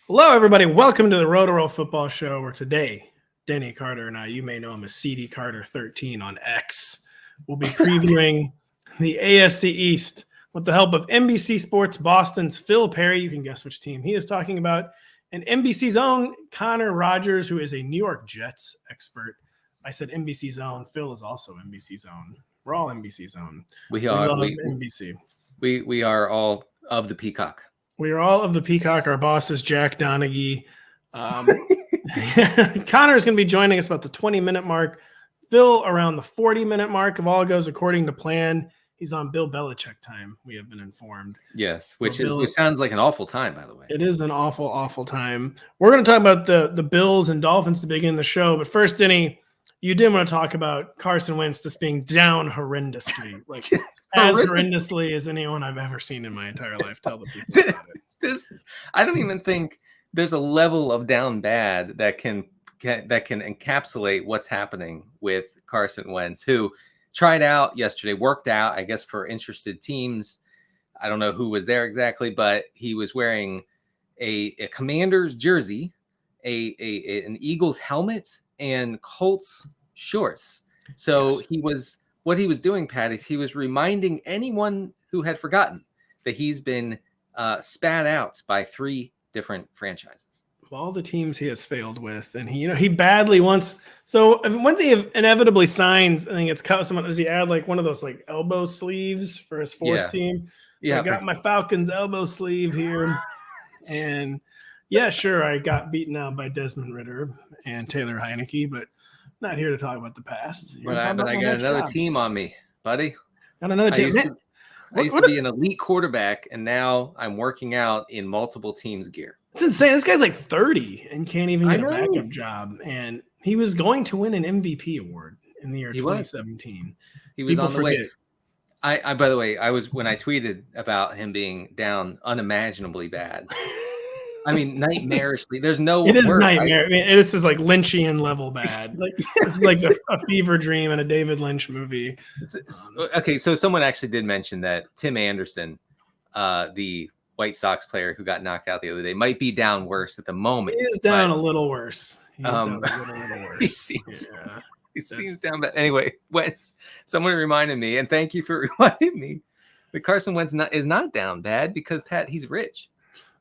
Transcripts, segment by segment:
Hello, everybody. Welcome to the Rotoworld Football Show, where today, Denny Carter and I, you may know him as CD Carter 13 on X, will be previewing the AFC East with the help of NBC Sports Boston's Phil Perry. You can guess which team he is talking about. And NBC's own Connor Rogers, who is a New York Jets expert. I said NBC's own. Phil is also NBC's own. We're all NBC's own. We are NBC. We are all of the Peacock. We are all of the Peacock. Our boss is Jack Donaghy. Connor is going to be joining us about the 20-minute mark. Phil around the 40-minute mark. If all goes according to plan, he's on Bill Belichick time, we have been informed. Yes, which sounds like an awful time, by the way. It is an awful, awful time. We're going to talk about the Bills and Dolphins to begin the show. But first, Denny, you did want to talk about Carson Wentz just being down horrendously. Like as horrendously as anyone I've ever seen in my entire life. Tell the people about it. I don't even think there's a level of down bad that can encapsulate what's happening with Carson Wentz, who tried out yesterday, worked out, I guess, for interested teams. I don't know who was there exactly, but he was wearing a Commander's jersey, an Eagles helmet, and Colts shorts. So yes. What he was doing, Pat, is he was reminding anyone who had forgotten that he's been spat out by 3 different franchises. Of all the teams he has failed with, and he badly wants. So once he inevitably signs, I think it's someone. Does he add like one of those like elbow sleeves for his 4th team? So I got my Falcons elbow sleeve here, and yeah, sure, I got beaten out by Desmond Ridder and Taylor Heineke, but not here to talk about the past. But I got another team on me, buddy. Got another team. I used to be an elite quarterback, and now I'm working out in multiple teams' gear. It's insane. This guy's like 30 and can't even get a backup job. And he was going to win an MVP award in the year 2017. He was on the way. I by the way, when I tweeted about him being down unimaginably bad. I mean, nightmarishly. There's no. It is nightmare. I mean, this is like Lynchian level bad. Like this is like a fever dream in a David Lynch movie. Okay, so someone actually did mention that Tim Anderson, the White Sox player who got knocked out the other day, might be down worse at the moment. He is down a little worse. Down a little worse. He seems down bad. Anyway, someone reminded me, and thank you for reminding me, that Carson Wentz is not down bad because, Pat, he's rich.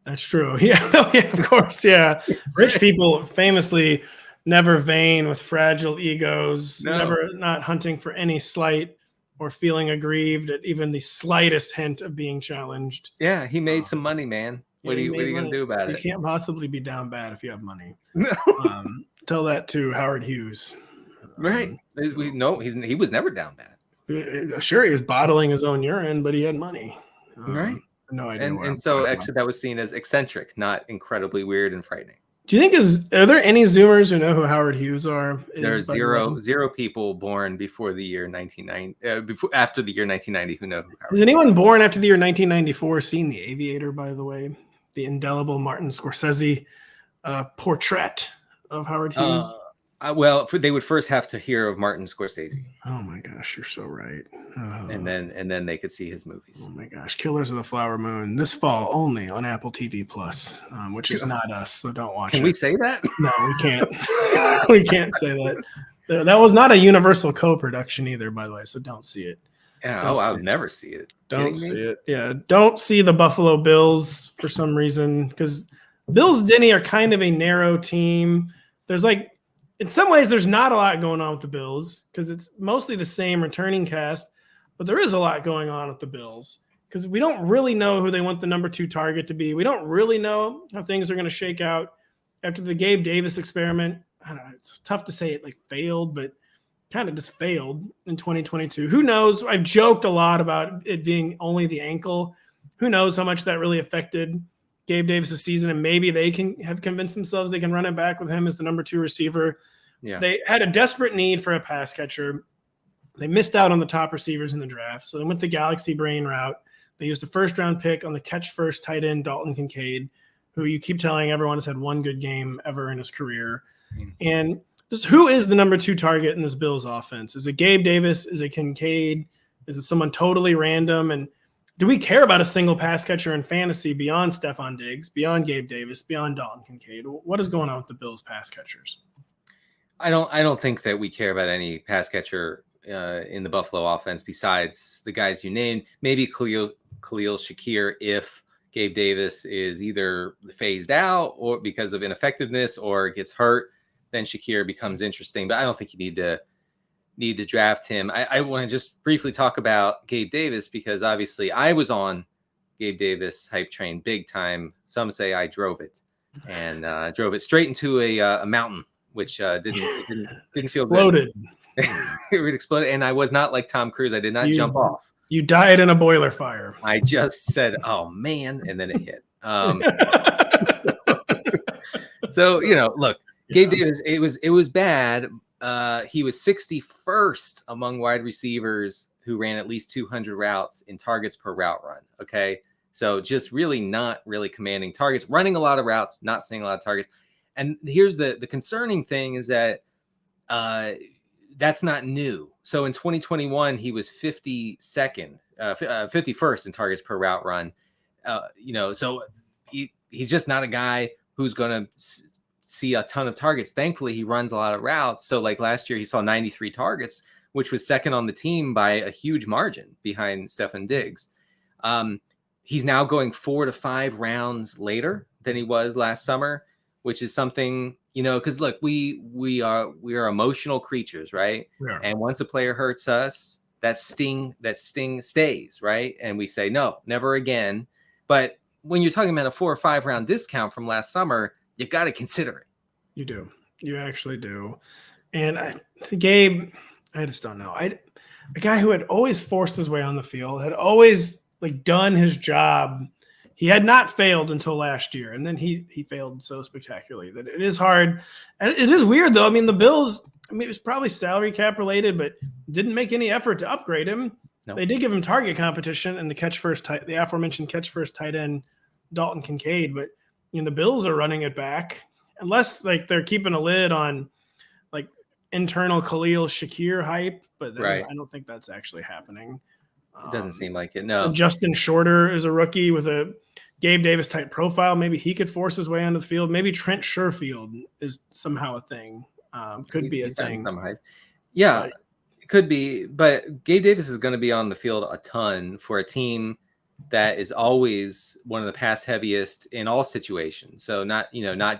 That's true. Yeah. Oh, yeah, of course. Yeah. Rich people famously never vain with fragile egos, never not hunting for any slight or feeling aggrieved at even the slightest hint of being challenged. Yeah. He made some money, man. What are you going to do about it? You can't possibly be down bad if you have money. Tell that to Howard Hughes. Right. He was never down bad. Sure. He was bottling his own urine, but he had money. Right. No idea. And so actually that was seen as eccentric, not incredibly weird and frightening. Do you think are there any Zoomers who know who Howard Hughes are? There's zero people born before the year 1990, after the year 1990 who know who Howard. Has anyone born after the year 1994 seen The Aviator, by the way? The indelible Martin Scorsese portrait of Howard Hughes? They would first have to hear of Martin Scorsese. Oh my gosh, you're so right. And then they could see his movies. Oh my gosh, Killers of the Flower Moon this fall only on Apple TV Plus, which is not us, so don't watch it. Can we say that? No, we can't. We can't say that. That was not a Universal co-production either, by the way, so don't see it. Yeah, I would never see it. Don't see it. Yeah, don't see the Buffalo Bills for some reason, because Bills Denny are kind of a narrow team. There's in some ways, there's not a lot going on with the Bills because it's mostly the same returning cast, but there is a lot going on with the Bills because we don't really know who they want the number 2 target to be. We don't really know how things are going to shake out after the Gabe Davis experiment. I don't know. It's tough to say it failed, but kind of just failed in 2022. Who knows? I've joked a lot about it being only the ankle. Who knows how much that really affected Gabe Davis' season, and maybe they can have convinced themselves they can run it back with him as the number 2 receiver. Yeah. They had a desperate need for a pass catcher. They missed out on the top receivers in the draft, so they went the Galaxy Brain route. They used a first-round pick on the catch-first tight end Dalton Kincaid, who you keep telling everyone has had one good game ever in his career. And just who is the number 2 target in this Bills offense? Is it Gabe Davis? Is it Kincaid? Is it someone totally random? And do we care about a single pass catcher in fantasy beyond Stephon Diggs, beyond Gabe Davis, beyond Dalton Kincaid? What is going on with the Bills pass catchers? I don't think that we care about any pass catcher in the Buffalo offense besides the guys you named. Maybe Khalil Shakir if Gabe Davis is either phased out or because of ineffectiveness or gets hurt, then Shakir becomes interesting. But I don't think you need to draft him. I want to just briefly talk about Gabe Davis because obviously I was on Gabe Davis hype train big time. Some say I drove it and drove it straight into a mountain, which didn't feel good. It exploded, and I was not like Tom Cruise. I did not jump off. You died in a boiler fire. I just said, "Oh man," and then it hit. So look, Gabe Davis. It was bad. He was 61st among wide receivers who ran at least 200 routes in targets per route run. Okay, so just really not really commanding targets, running a lot of routes, not seeing a lot of targets. And here's the concerning thing is that that's not new. So in 2021, he was 51st in targets per route run. So he's just not a guy who's going to see a ton of targets. Thankfully, he runs a lot of routes. So like last year, he saw 93 targets, which was second on the team by a huge margin behind Stephon Diggs. He's now going 4 to 5 rounds later than he was last summer, which is something, because look, we are emotional creatures, right? Yeah. And once a player hurts us, that sting stays, right? And we say, no, never again. But when you're talking about a 4 or 5 round discount from last summer, you got to consider it. You do. You actually do. And Gabe, I just don't know. A guy who had always forced his way on the field, had always done his job. He had not failed until last year, and then he failed so spectacularly that it is hard. And it is weird, though. I mean, the Bills, it was probably salary cap related, but didn't make any effort to upgrade him. No. They did give him target competition and the aforementioned catch first tight end Dalton Kincaid, but the Bills are running it back unless they're keeping a lid on internal Khalil Shakir hype, but right. I don't think that's actually happening. It doesn't seem like it. No. Justin Shorter is a rookie with a Gabe Davis type profile. Maybe he could force his way onto the field. Maybe Trent Sherfield is somehow a thing. Could be a thing. Some hype. Yeah, it could be. But Gabe Davis is going to be on the field a ton for a team that is always one of the pass heaviest in all situations. So not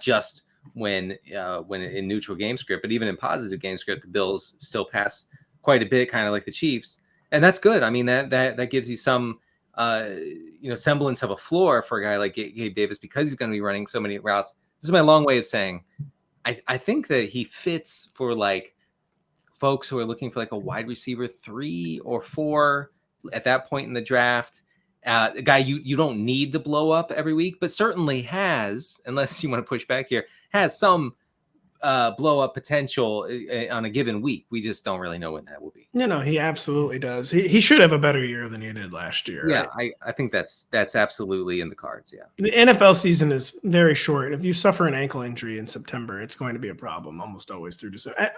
just when in neutral game script, but even in positive game script, the Bills still pass quite a bit, kind of like the Chiefs. And that's good. I mean, that gives you some, semblance of a floor for a guy like Gabe Davis because he's going to be running so many routes. This is my long way of saying, I think that he fits for folks who are looking for a wide receiver 3 or 4 at that point in the draft. A guy you don't need to blow up every week, but certainly has, unless you want to push back here, has some blow up potential on a given week. We just don't really know when that will be. No, he absolutely does. He should have a better year than he did last year. Yeah, right? I think that's absolutely in the cards. Yeah, the NFL season is very short. If you suffer an ankle injury in September, it's going to be a problem almost always through December.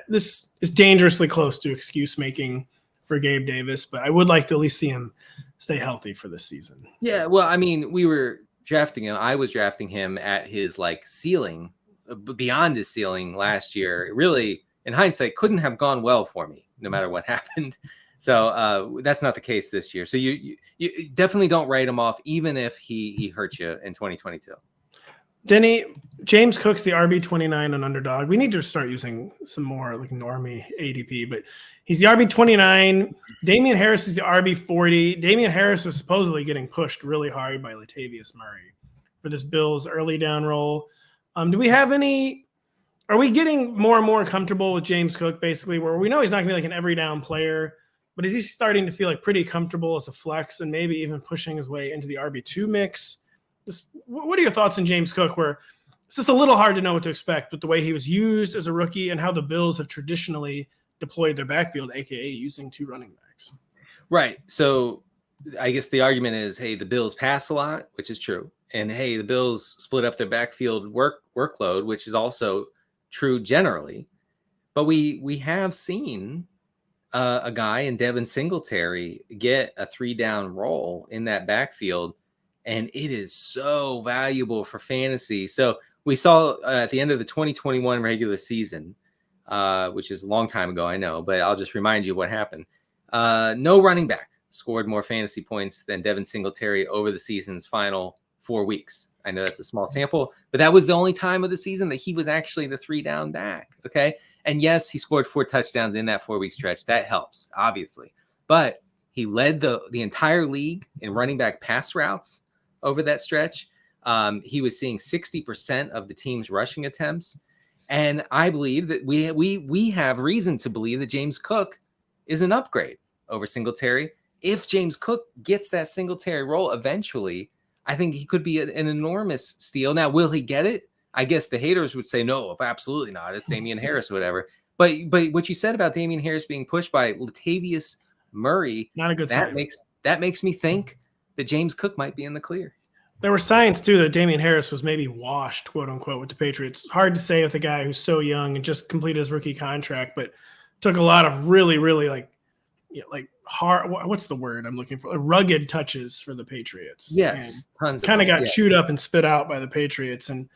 This is dangerously close to excuse making for Gabe Davis, but I would like to at least see him stay healthy for this season. Yeah, well, I mean, we were drafting him. I was drafting him at his ceiling. Beyond his ceiling last year, really, in hindsight, couldn't have gone well for me, no matter what happened. So that's not the case this year. So you definitely don't write him off, even if he hurt you in 2022. Denny, James Cook's the RB29 on Underdog. We need to start using some more normie ADP, but he's the RB29. Damian Harris is the RB40. Damian Harris is supposedly getting pushed really hard by Latavius Murray for this Bills early down roll. Do we have any – are we getting more and more comfortable with James Cook, basically, where we know he's not going to be an every down player, but is he starting to feel pretty comfortable as a flex and maybe even pushing his way into the RB2 mix? What are your thoughts on James Cook, where it's just a little hard to know what to expect with the way he was used as a rookie and how the Bills have traditionally deployed their backfield, a.k.a. using 2 running backs? Right. So I guess the argument is, hey, the Bills pass a lot, which is true. And hey, the Bills split up their backfield workload, which is also true generally. But we have seen a guy in Devin Singletary get a 3-down role in that backfield, and it is so valuable for fantasy. So we saw at the end of the 2021 regular season, which is a long time ago, I know, but I'll just remind you what happened. No running back scored more fantasy points than Devin Singletary over the season's final 4 weeks. I know that's a small sample, but that was the only time of the season that he was actually the 3-down back. Okay. And yes, he scored 4 touchdowns in that 4-week stretch. That helps, obviously. But he led the entire league in running back pass routes over that stretch. He was seeing 60% of the team's rushing attempts. And I believe that we have reason to believe that James Cook is an upgrade over Singletary. If James Cook gets that Singletary role eventually, I think he could be an enormous steal. Now, will he get it? I guess the haters would say no, absolutely not. It's Damian Harris or whatever. But what you said about Damian Harris being pushed by Latavius Murray, not a good sign. That makes me think that James Cook might be in the clear. There were signs too that Damian Harris was maybe washed, quote unquote, with the Patriots. Hard to say with a guy who's so young and just completed his rookie contract, but took a lot of really, really like hard. What's the word I'm looking for? Rugged touches for the Patriots. Yes, kind of got chewed up and spit out by the Patriots, and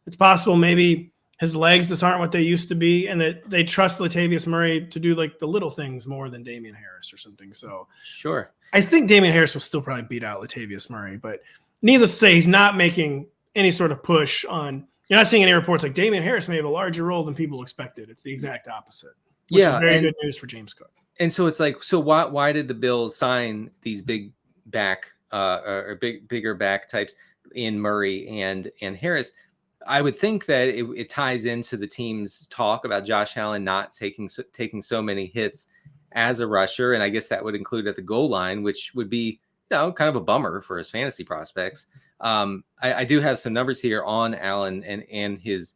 it's possible maybe his legs just aren't what they used to be, and that they trust Latavius Murray to do like the little things more than Damian Harris or something. So sure, I think Damian Harris will still probably beat out Latavius Murray, but needless to say, he's not making any sort of push on. You're not seeing any reports like Damian Harris may have a larger role than people expected. It's the exact opposite, which is very good news for James Cook. And so it's like, so why did the Bills sign these big back or bigger back types in Murray and Harris? I would think that it ties into the team's talk about Josh Allen not taking so many hits as a rusher, and I guess that would include at the goal line, which would be kind of a bummer for his fantasy prospects. I do have some numbers here on Allen and his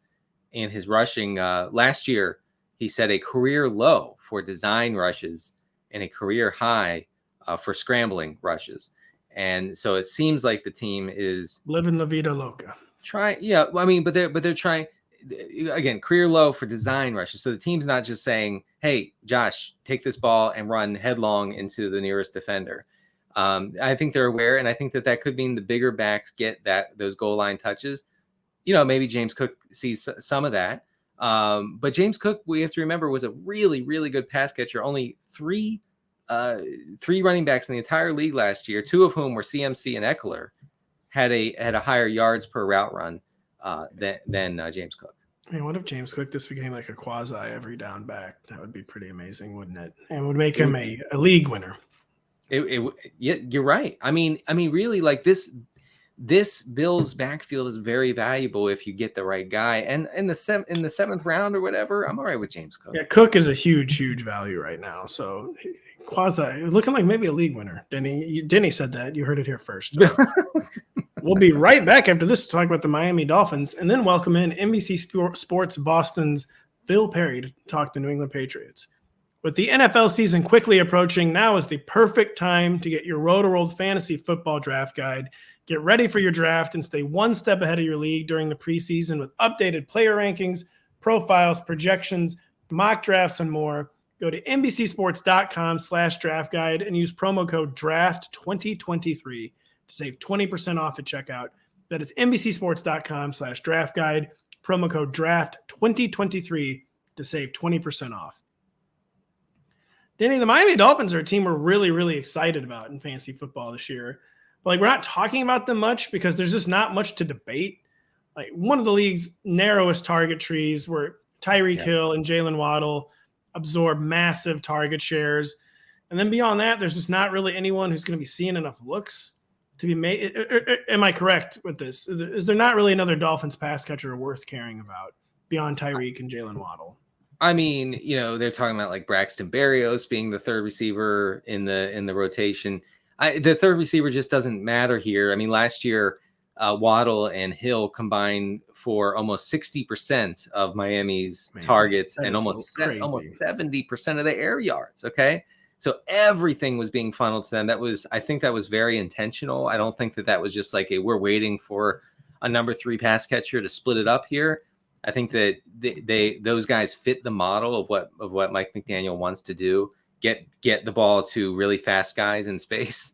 rushing. Last year, he set a career low for design rushes and a career high for scrambling rushes. And so it seems like the team is living la vida loca. Trying, yeah. I mean, but they're trying again, career low for design rushes. So the team's not just saying, "Hey, Josh, take this ball and run headlong into the nearest defender." I think they're aware, and I think that could mean the bigger backs get those goal line touches. Maybe James Cook sees some of that. But James Cook, we have to remember, was a really, really good pass catcher. Only three running backs in the entire league last year, 2 of whom were CMC and Eckler, had a higher yards per route run than James Cook. I mean, what if James Cook just became like a quasi every down back? That would be pretty amazing, wouldn't it? And would make him a league winner. Yeah, you're right. I mean, really, like this Bills backfield is very valuable if you get the right guy. And in the 7th round or whatever, I'm all right with James Cook. Yeah, Cook is a huge value right now. So quasi looking like maybe a league winner. Denny said that. You heard it here first. We'll be right back after this to talk about the Miami Dolphins, and then welcome in NBC Sports Boston's Phil Perry to talk the New England Patriots. With the NFL season quickly approaching, now is the perfect time to get your Rotoworld Fantasy Football Draft Guide. Get ready for your draft and stay one step ahead of your league during the preseason with updated player rankings, profiles, projections, mock drafts, and more. Go to NBCSports.com/draft guide and use promo code DRAFT2023 to save 20% off at checkout. That is NBCSports.com/draft guide, promo code DRAFT2023 to save 20% off. Denny, the Miami Dolphins are a team we're really, really excited about in fantasy football this year. But we're not talking about them much because there's just not much to debate. Like one of the league's narrowest target trees where Tyreek Hill and Jaylen Waddle absorb massive target shares. And then beyond that, there's just not really anyone who's going to be seeing enough looks to be made. Am I correct with this? Is there not really another Dolphins pass catcher worth caring about beyond Tyreek and Jaylen Waddle? I mean, they're talking about like Braxton Berrios being the third receiver in the rotation. The third receiver just doesn't matter here. I mean, last year, Waddle and Hill combined for almost 60% of Miami's targets and almost 70% of the air yards. Okay. So everything was being funneled to them. I think that was very intentional. I don't think that was just like we're waiting for a number 3 pass catcher to split it up here. I think that those guys fit the model of what Mike McDaniel wants to do. get the ball to really fast guys in space.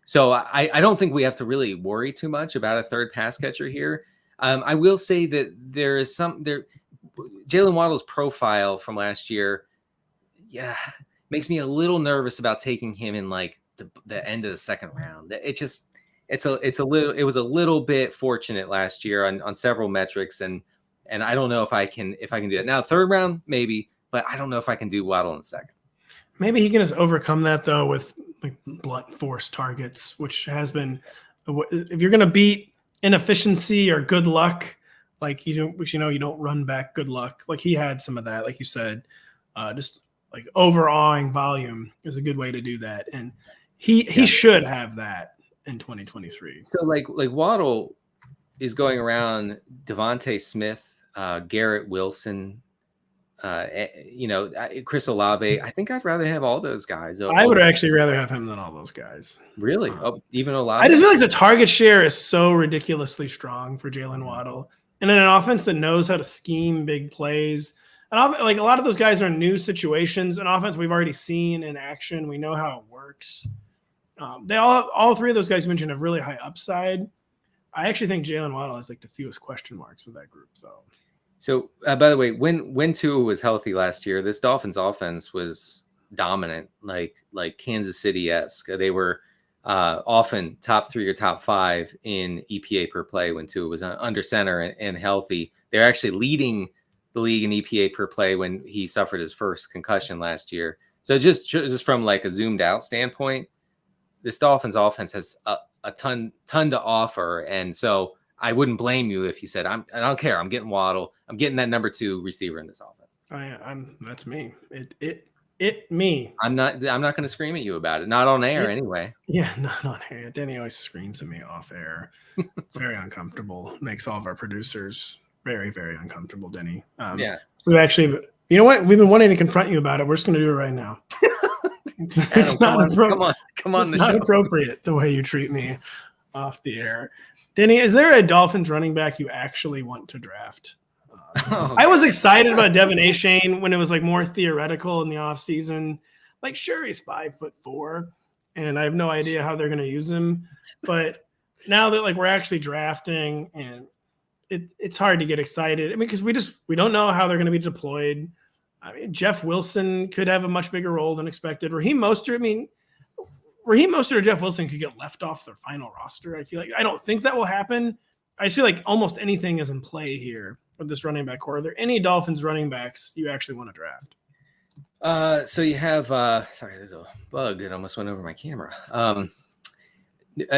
So I don't think we have to really worry too much about a third pass catcher here. I will say that there is Jaylen Waddle's profile from last year, makes me a little nervous about taking him in like the end of the second round. It was a little bit fortunate last year on several metrics, and I don't know if I can do that now. Third round maybe, but I don't know if I can do Waddle in the second. Maybe he can just overcome that though with like blunt force targets, which has been, if you're going to beat inefficiency or good luck, like you don't run back good luck. Like he had some of that, like you said, just like overawing volume is a good way to do that. And he should have that in 2023. So like Waddle is going around DeVante Smith, Garrett Wilson, Chris Olave. I think I'd rather have all those guys. I would actually rather have him than all those guys. Really? Even Olave? I just feel like the target share is so ridiculously strong for Jaylen Waddle. And in an offense that knows how to scheme big plays, and like a lot of those guys are in new situations, an offense we've already seen in action. We know how it works. They all three of those guys you mentioned have really high upside. I actually think Jaylen Waddle has like the fewest question marks of that group. So by the way, when Tua was healthy last year, this Dolphins offense was dominant, like Kansas City-esque. They were often top 3 or top 5 in EPA per play when Tua was under center and healthy. They're actually leading the league in EPA per play when he suffered his first concussion last year. So just from like a zoomed out standpoint, this Dolphins offense has a ton to offer, and so I wouldn't blame you if you said, I don't care. I'm getting Waddle. I'm getting that number 2 receiver in this offense. That's me. Me. I'm not going to scream at you about it. Not on air anyway. Yeah, not on air. Danny always screams at me off air. It's very uncomfortable. Makes all of our producers very, very uncomfortable, Denny. So actually, you know what? We've been wanting to confront you about it. We're just going to do it right now. It's not appropriate. Come on. It's not appropriate the way you treat me off the air. Denny, is there a Dolphins running back you actually want to draft? I was excited about Devin Achane when it was like more theoretical in the offseason. Like, sure, he's 5'4", and I have no idea how they're going to use him. But now that like we're actually drafting, and it's hard to get excited. I mean, because we don't know how they're going to be deployed. I mean, Jeff Wilson could have a much bigger role than expected. Raheem Mostert or Jeff Wilson could get left off their final roster. I don't think that will happen. I just feel like almost anything is in play here with this running back core. Are there any Dolphins running backs you actually want to draft? So you have sorry, there's a bug that almost went over my camera.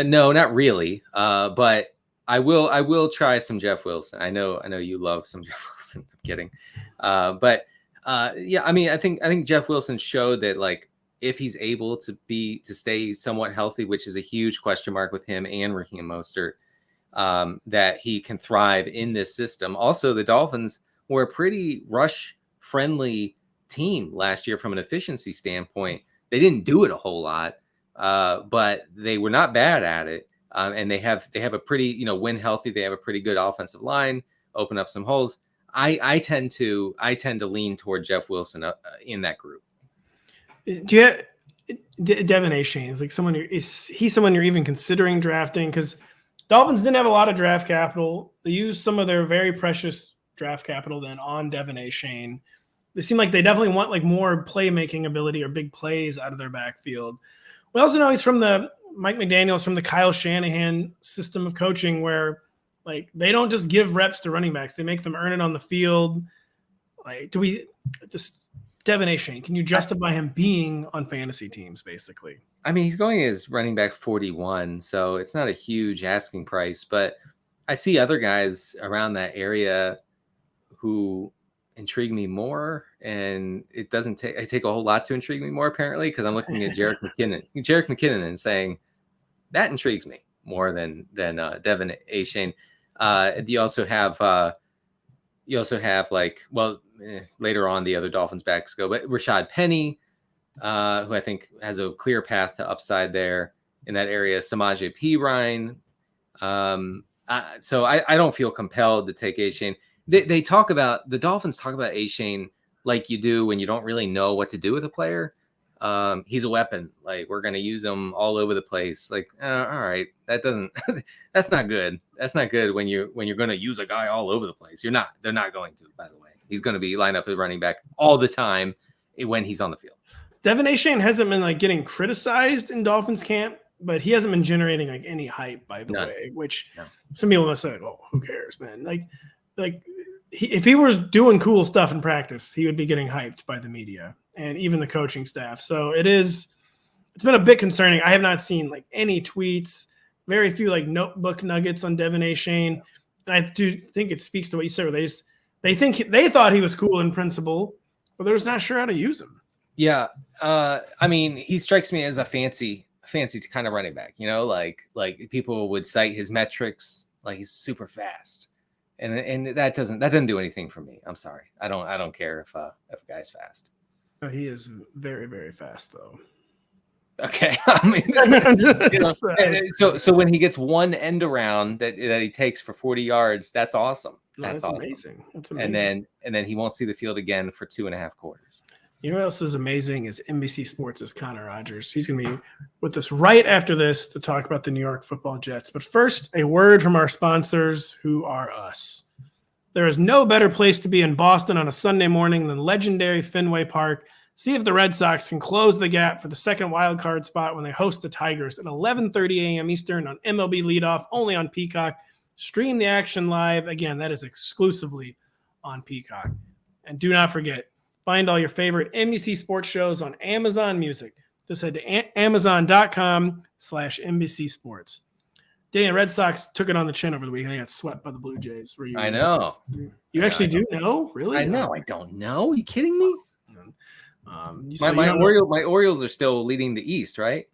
No, not really. But I will try some Jeff Wilson. I know you love some Jeff Wilson. I'm kidding. I mean, I think Jeff Wilson showed that like if he's able to stay somewhat healthy, which is a huge question mark with him and Raheem Mostert, that he can thrive in this system. Also, the Dolphins were a pretty rush-friendly team last year from an efficiency standpoint. They didn't do it a whole lot, but they were not bad at it. And they have a pretty, when healthy, they have a pretty good offensive line, open up some holes. I tend to lean toward Jeff Wilson in that group. Do you have Devin Achane? Is he's someone you're even considering drafting? Because Dolphins didn't have a lot of draft capital. They used some of their very precious draft capital then on Devin Achane. They seem like they definitely want like more playmaking ability or big plays out of their backfield. We also know he's from the Mike McDaniel's from the Kyle Shanahan system of coaching, where like they don't just give reps to running backs; they make them earn it on the field. Like, Devin Achane, can you justify him being on fantasy teams, basically? I mean, he's going as running back 41, so it's not a huge asking price, but I see other guys around that area who intrigue me more, and it doesn't take a whole lot to intrigue me more, apparently, because I'm looking at Jerick McKinnon and saying that intrigues me more than Devin Achane. You also have later on the other Dolphins backs go, but Rashad Penny, who I think has a clear path to upside there in that area. Samaje Perine. So I don't feel compelled to take Achane. The Dolphins talk about Achane like you do when you don't really know what to do with a player. He's a weapon. Like, we're going to use him all over the place. Like, all right, that's not good. That's not good when you're going to use a guy all over the place. They're not going to, by the way. He's going to be lined up as running back all the time when he's on the field. Devin Achane hasn't been like getting criticized in Dolphins camp, but he hasn't been generating like any hype, by the way, which some people must say, oh, who cares then? If he was doing cool stuff in practice, he would be getting hyped by the media and even the coaching staff. So it's been a bit concerning. I have not seen like any tweets, very few like notebook nuggets on Devin Achane. And I do think it speaks to what you said, where they thought he was cool in principle, but they're just not sure how to use him. Yeah. I mean, he strikes me as a fancy kind of running back, like people would cite his metrics, like he's super fast. And that doesn't do anything for me. I'm sorry. I don't care if a guy's fast. He is very, very fast though. Okay. I mean, so when he gets one end around that he takes for 40 yards, that's awesome. That's awesome. Amazing. That's amazing. And then he won't see the field again for 2.5 quarters. You know what else is amazing is NBC Sports' Connor Rodgers. He's going to be with us right after this to talk about the New York Football Jets. But first, a word from our sponsors, who are us. There is no better place to be in Boston on a Sunday morning than legendary Fenway Park. See if the Red Sox can close the gap for the second wild card spot when they host the Tigers at 11:30 a.m. Eastern on MLB Leadoff, only on Peacock. Stream the action live. Again, that is exclusively on Peacock. And do not forget, find all your favorite NBC sports shows on Amazon Music. Just head to Amazon.com/NBC Sports. Danny, Red Sox took it on the chin over the weekend. They got swept by the Blue Jays. I know. You actually do know? Really? I know. I don't know. Are you kidding me? My Orioles are still leading the East, right?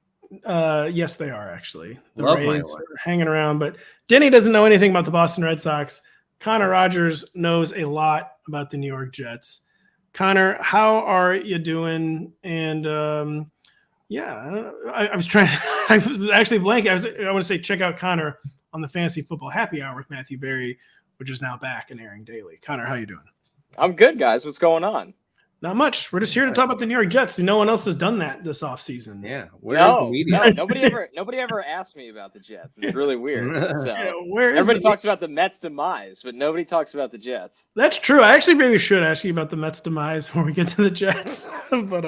Yes, they are actually. The Love Rays are hanging around, but Denny doesn't know anything about the Boston Red Sox. Connor Rodgers knows a lot about the New York Jets. Connor, how are you doing? And I was actually blanking. I want to say check out Connor on the Fantasy Football Happy Hour with Matthew Berry, which is now back and airing daily. Connor, how you doing? I'm good, guys. What's going on? Not much. We're just here to talk about the New York Jets. No one else has done that this offseason. Yeah. Where's the media? No, nobody ever asked me about the Jets. It's really weird. So everybody talks about the Mets' demise, but nobody talks about the Jets. That's true. I actually maybe should ask you about the Mets' demise when we get to the Jets. But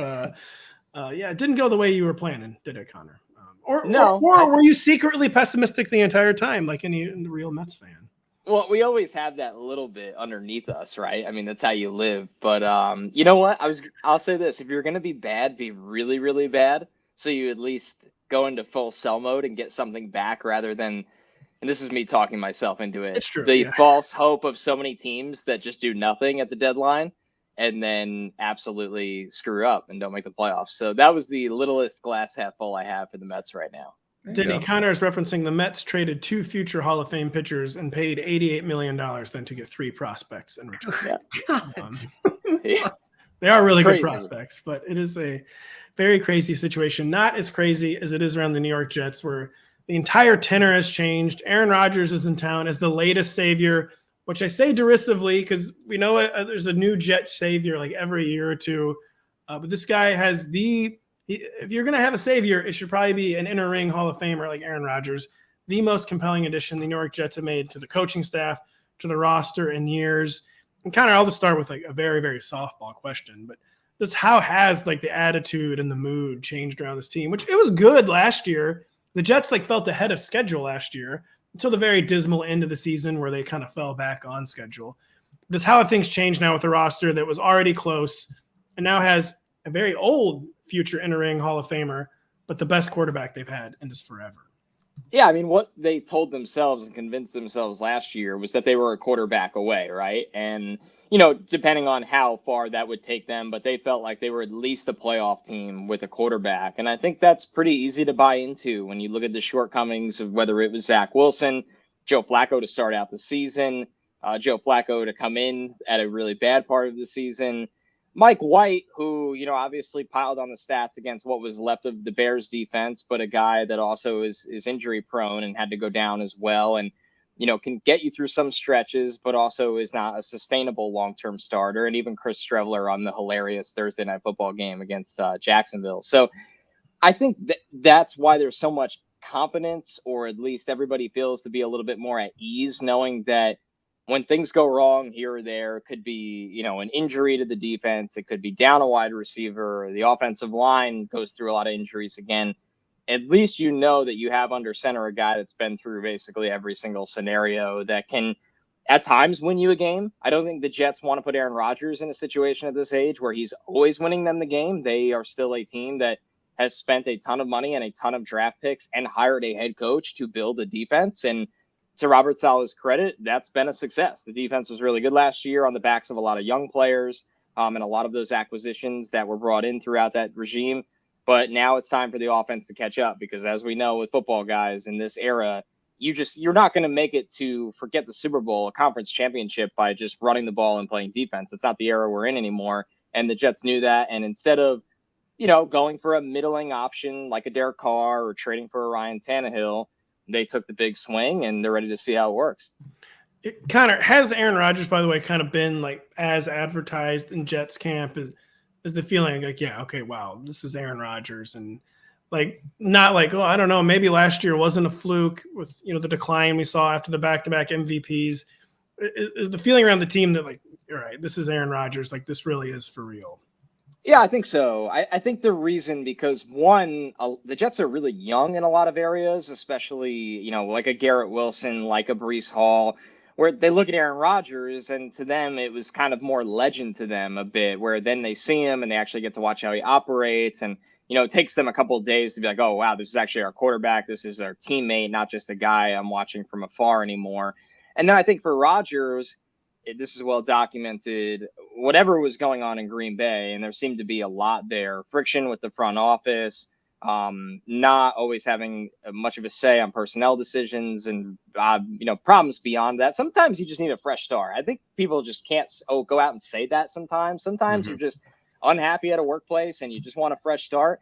it didn't go the way you were planning, did it, Connor? Or were you secretly pessimistic the entire time, like any real Mets fan? Well, we always have that little bit underneath us, right? I mean, that's how you live. But you know what? I'll say this: if you're going to be bad, be really, really bad. So you at least go into full sell mode and get something back, rather than, and this is me talking myself into it. It's true. The false hope of so many teams that just do nothing at the deadline and then absolutely screw up and don't make the playoffs. So that was the littlest glass half full I have for the Mets right now. Denny Connor is referencing the Mets traded 2 future Hall of Fame pitchers and paid $88 million then to get 3 prospects in return. They are really good prospects, but it is a very crazy situation. Not as crazy as it is around the New York Jets, where the entire tenor has changed. Aaron Rodgers is in town as the latest savior, which I say derisively because we know there's a new Jet savior like every year or two. But this guy has if you're going to have a savior, it should probably be an inner ring Hall of Famer like Aaron Rodgers, the most compelling addition the New York Jets have made to the coaching staff, to the roster in years. And Connor, I'll just start with like a very, very softball question, but just how has like the attitude and the mood changed around this team, which it was good last year. The Jets felt ahead of schedule last year until the very dismal end of the season where they kind of fell back on schedule. Just how have things changed now with the roster that was already close and now has a very old future inner-ring Hall of Famer, but the best quarterback they've had in just forever. Yeah, I mean, what they told themselves and convinced themselves last year was that they were a quarterback away, right? And, depending on how far that would take them, but they felt like they were at least a playoff team with a quarterback. And I think that's pretty easy to buy into when you look at the shortcomings of whether it was Zach Wilson, Joe Flacco to start out the season, Joe Flacco to come in at a really bad part of the season, Mike White, who, obviously piled on the stats against what was left of the Bears defense, but a guy that also is injury prone and had to go down as well. And, can get you through some stretches, but also is not a sustainable long-term starter. And even Chris Streveler on the hilarious Thursday Night Football game against Jacksonville. So I think that's why there's so much confidence, or at least everybody feels to be a little bit more at ease, knowing that when things go wrong here or there, it could be, an injury to the defense. It could be down a wide receiver. Or the offensive line goes through a lot of injuries again. At least you know that you have under center a guy that's been through basically every single scenario that can at times win you a game. I don't think the Jets want to put Aaron Rodgers in a situation at this age where he's always winning them the game. They are still a team that has spent a ton of money and a ton of draft picks and hired a head coach to build a defense. And to Robert Saleh's credit, that's been a success. The defense was really good last year on the backs of a lot of young players and a lot of those acquisitions that were brought in throughout that regime. But now it's time for the offense to catch up, because as we know with football guys in this era, you're not going to make it to forget the Super Bowl, a conference championship, by just running the ball and playing defense. It's not the era we're in anymore. And the Jets knew that. And instead of, going for a middling option like a Derek Carr or trading for a Ryan Tannehill, they took the big swing and they're ready to see how it works. Connor, has Aaron Rodgers, by the way, kind of been like as advertised in Jets camp? Is the feeling like, yeah, okay, wow, this is Aaron Rodgers, and like not like, oh, I don't know, maybe last year wasn't a fluke with the decline we saw after the back-to-back MVPs. Is the feeling around the team that like, all right, this is Aaron Rodgers, like this really is for real? Yeah, I think so. I think the reason, because one, the Jets are really young in a lot of areas, especially, like a Garrett Wilson, like a Breece Hall, where they look at Aaron Rodgers and to them, it was kind of more legend to them a bit, where then they see him and they actually get to watch how he operates. And, it takes them a couple of days to be like, oh, wow, this is actually our quarterback. This is our teammate, not just a guy I'm watching from afar anymore. And then I think for Rodgers, this is well documented, whatever was going on in Green Bay, and there seemed to be a lot there, friction with the front office, not always having much of a say on personnel decisions, and problems beyond that. Sometimes you just need a fresh start. I think people just can't go out and say that sometimes. Sometimes you're just unhappy at a workplace and you just want a fresh start.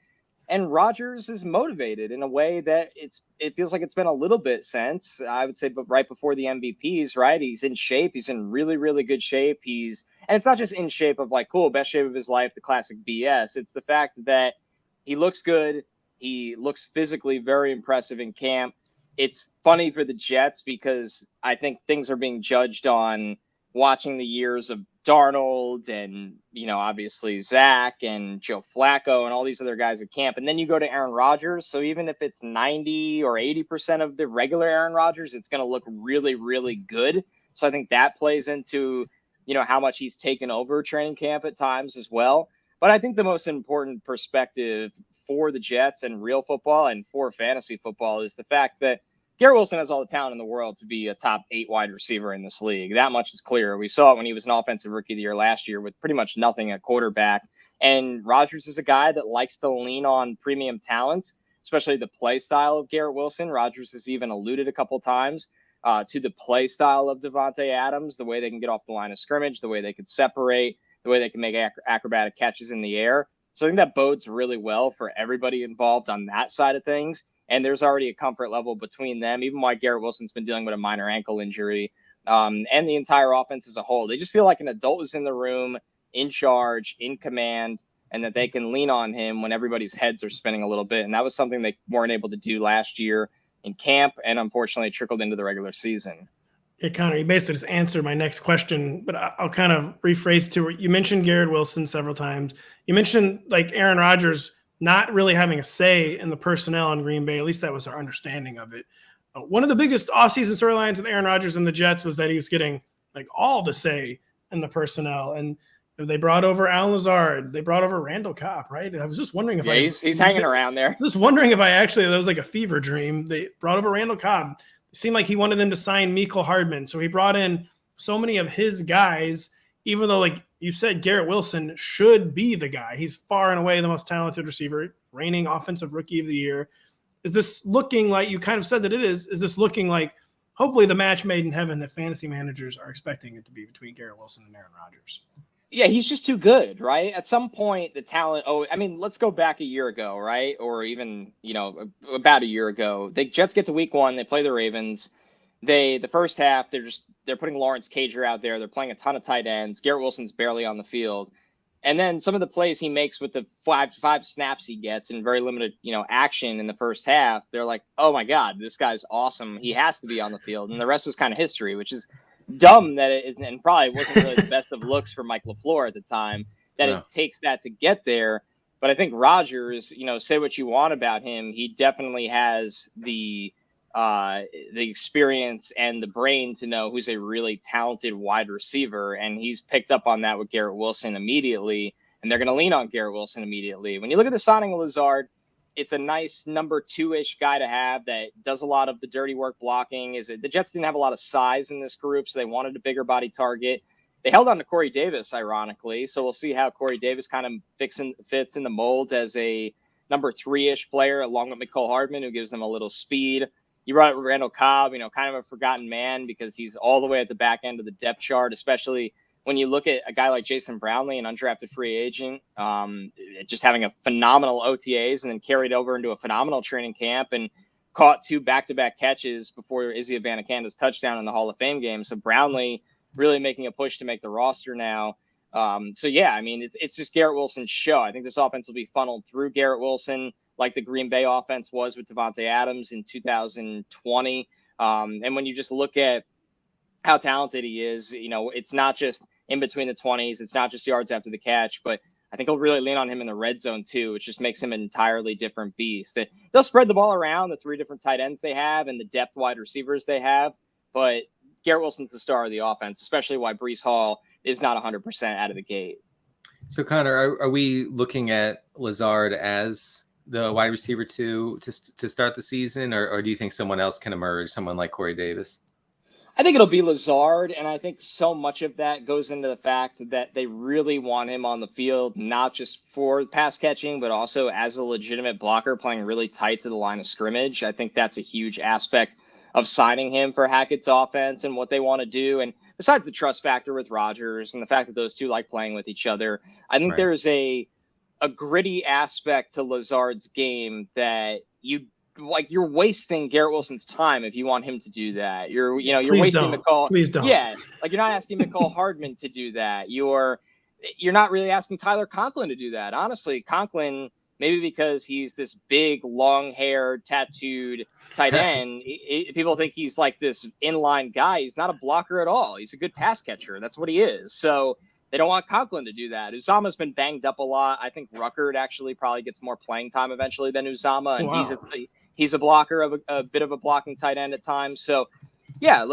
And Rodgers is motivated in a way that it feels like it's been a little bit since, I would say, but right before the MVPs, right? He's in shape. He's in really, really good shape. And it's not just in shape of like, cool, best shape of his life, the classic BS. It's the fact that he looks good. He looks physically very impressive in camp. It's funny for the Jets because I think things are being judged on watching the years of Darnold and, obviously Zach and Joe Flacco and all these other guys at camp. And then you go to Aaron Rodgers. So even if it's 90 or 80% of the regular Aaron Rodgers, it's going to look really, really good. So I think that plays into, how much he's taken over training camp at times as well. But I think the most important perspective for the Jets and real football and for fantasy football is the fact that Garrett Wilson has all the talent in the world to be a top 8 wide receiver in this league. That much is clear. We saw it when he was an offensive rookie of the year last year with pretty much nothing at quarterback. And Rodgers is a guy that likes to lean on premium talent, especially the play style of Garrett Wilson. Rodgers has even alluded a couple times to the play style of DeVante Adams, the way they can get off the line of scrimmage, the way they can separate, the way they can make acrobatic catches in the air. So I think that bodes really well for everybody involved on that side of things. And there's already a comfort level between them, even while Garrett Wilson's been dealing with a minor ankle injury, and the entire offense as a whole. They just feel like an adult is in the room, in charge, in command, and that they can lean on him when everybody's heads are spinning a little bit. And that was something they weren't able to do last year in camp, and unfortunately trickled into the regular season. Yeah, Connor, you basically just answered my next question, but I'll kind of rephrase to it. You mentioned Garrett Wilson several times. You mentioned like Aaron Rodgers not really having a say in the personnel in Green Bay. At least that was our understanding of it. One of the biggest offseason storylines with Aaron Rodgers and the Jets was that he was getting like all the say in the personnel. And they brought over Alan Lazard. They brought over Randall Cobb, right? I was just wondering if he's hanging around there. Just wondering if that was like a fever dream. They brought over Randall Cobb. It seemed like he wanted them to sign Mecole Hardman. So he brought in so many of his guys, even though, like you said, Garrett Wilson should be the guy. He's far and away the most talented receiver, reigning offensive rookie of the year. Is this looking like, you kind of said that it is this looking like hopefully the match made in heaven that fantasy managers are expecting it to be between Garrett Wilson and Aaron Rodgers? Yeah, he's just too good, right? At some point, the talent, let's go back a year ago, right? Or even, about a year ago. The Jets get to week 1, they play the Ravens. the first half, they're putting Lawrence Cager out there. They're playing a ton of tight ends. Garrett Wilson's barely on the field. And then some of the plays he makes with the five snaps he gets and very limited, action in the first half, they're like, oh my God, this guy's awesome. He has to be on the field. And the rest was kind of history, which is dumb and probably wasn't really the best of looks for Mike LaFleur at the time, that it takes that to get there. But I think Rodgers, say what you want about him, he definitely has the experience and the brain to know who's a really talented wide receiver. And he's picked up on that with Garrett Wilson immediately. And they're going to lean on Garrett Wilson immediately. When you look at the signing of Lazard, it's a nice number 2-ish guy to have that does a lot of the dirty work blocking. The Jets didn't have a lot of size in this group, so they wanted a bigger body target. They held on to Corey Davis, ironically. So we'll see how Corey Davis kind of fits in the mold as a number 3-ish player, along with Mecole Hardman, who gives them a little speed. You brought up Randall Cobb, kind of a forgotten man because he's all the way at the back end of the depth chart, especially when you look at a guy like Jason Brownlee, an undrafted free agent, just having a phenomenal OTAs and then carried over into a phenomenal training camp and caught 2 back-to-back catches before Izzy Abanakanda's touchdown in the Hall of Fame game. So Brownlee really making a push to make the roster now. It's just Garrett Wilson's show. I think this offense will be funneled through Garrett Wilson, like the Green Bay offense was with DeVante Adams in 2020. And when you just look at how talented he is, it's not just in between the 20s. It's not just yards after the catch, but I think he'll really lean on him in the red zone too, which just makes him an entirely different beast. They'll spread the ball around, the 3 different tight ends they have and the depth wide receivers they have. But Garrett Wilson's the star of the offense, especially why Breece Hall is not 100% out of the gate. So Connor, are we looking at Lazard as the wide receiver to start the season, or do you think someone else can emerge, someone like Corey Davis? I think it'll be Lazard, and I think so much of that goes into the fact that they really want him on the field, not just for pass catching, but also as a legitimate blocker playing really tight to the line of scrimmage. I think that's a huge aspect of signing him for Hackett's offense and what they want to do. And besides the trust factor with Rodgers and the fact that those two like playing with each other, I think there's a gritty aspect to Lazard's game that you're wasting Garrett Wilson's time if you want him to do that. You're wasting Mecole. Please don't. Yeah, you're not asking Mecole Hardman to do that. You're not really asking Tyler Conklin to do that. Honestly, Conklin, maybe because he's this big, long-haired, tattooed tight end, people think he's like this inline guy. He's not a blocker at all. He's a good pass catcher. That's what he is. So they don't want Conklin to do that. Uzama's been banged up a lot. I think Ruckert actually probably gets more playing time eventually than Uzama, and he's a blocker of a bit of a blocking tight end at times. So, yeah,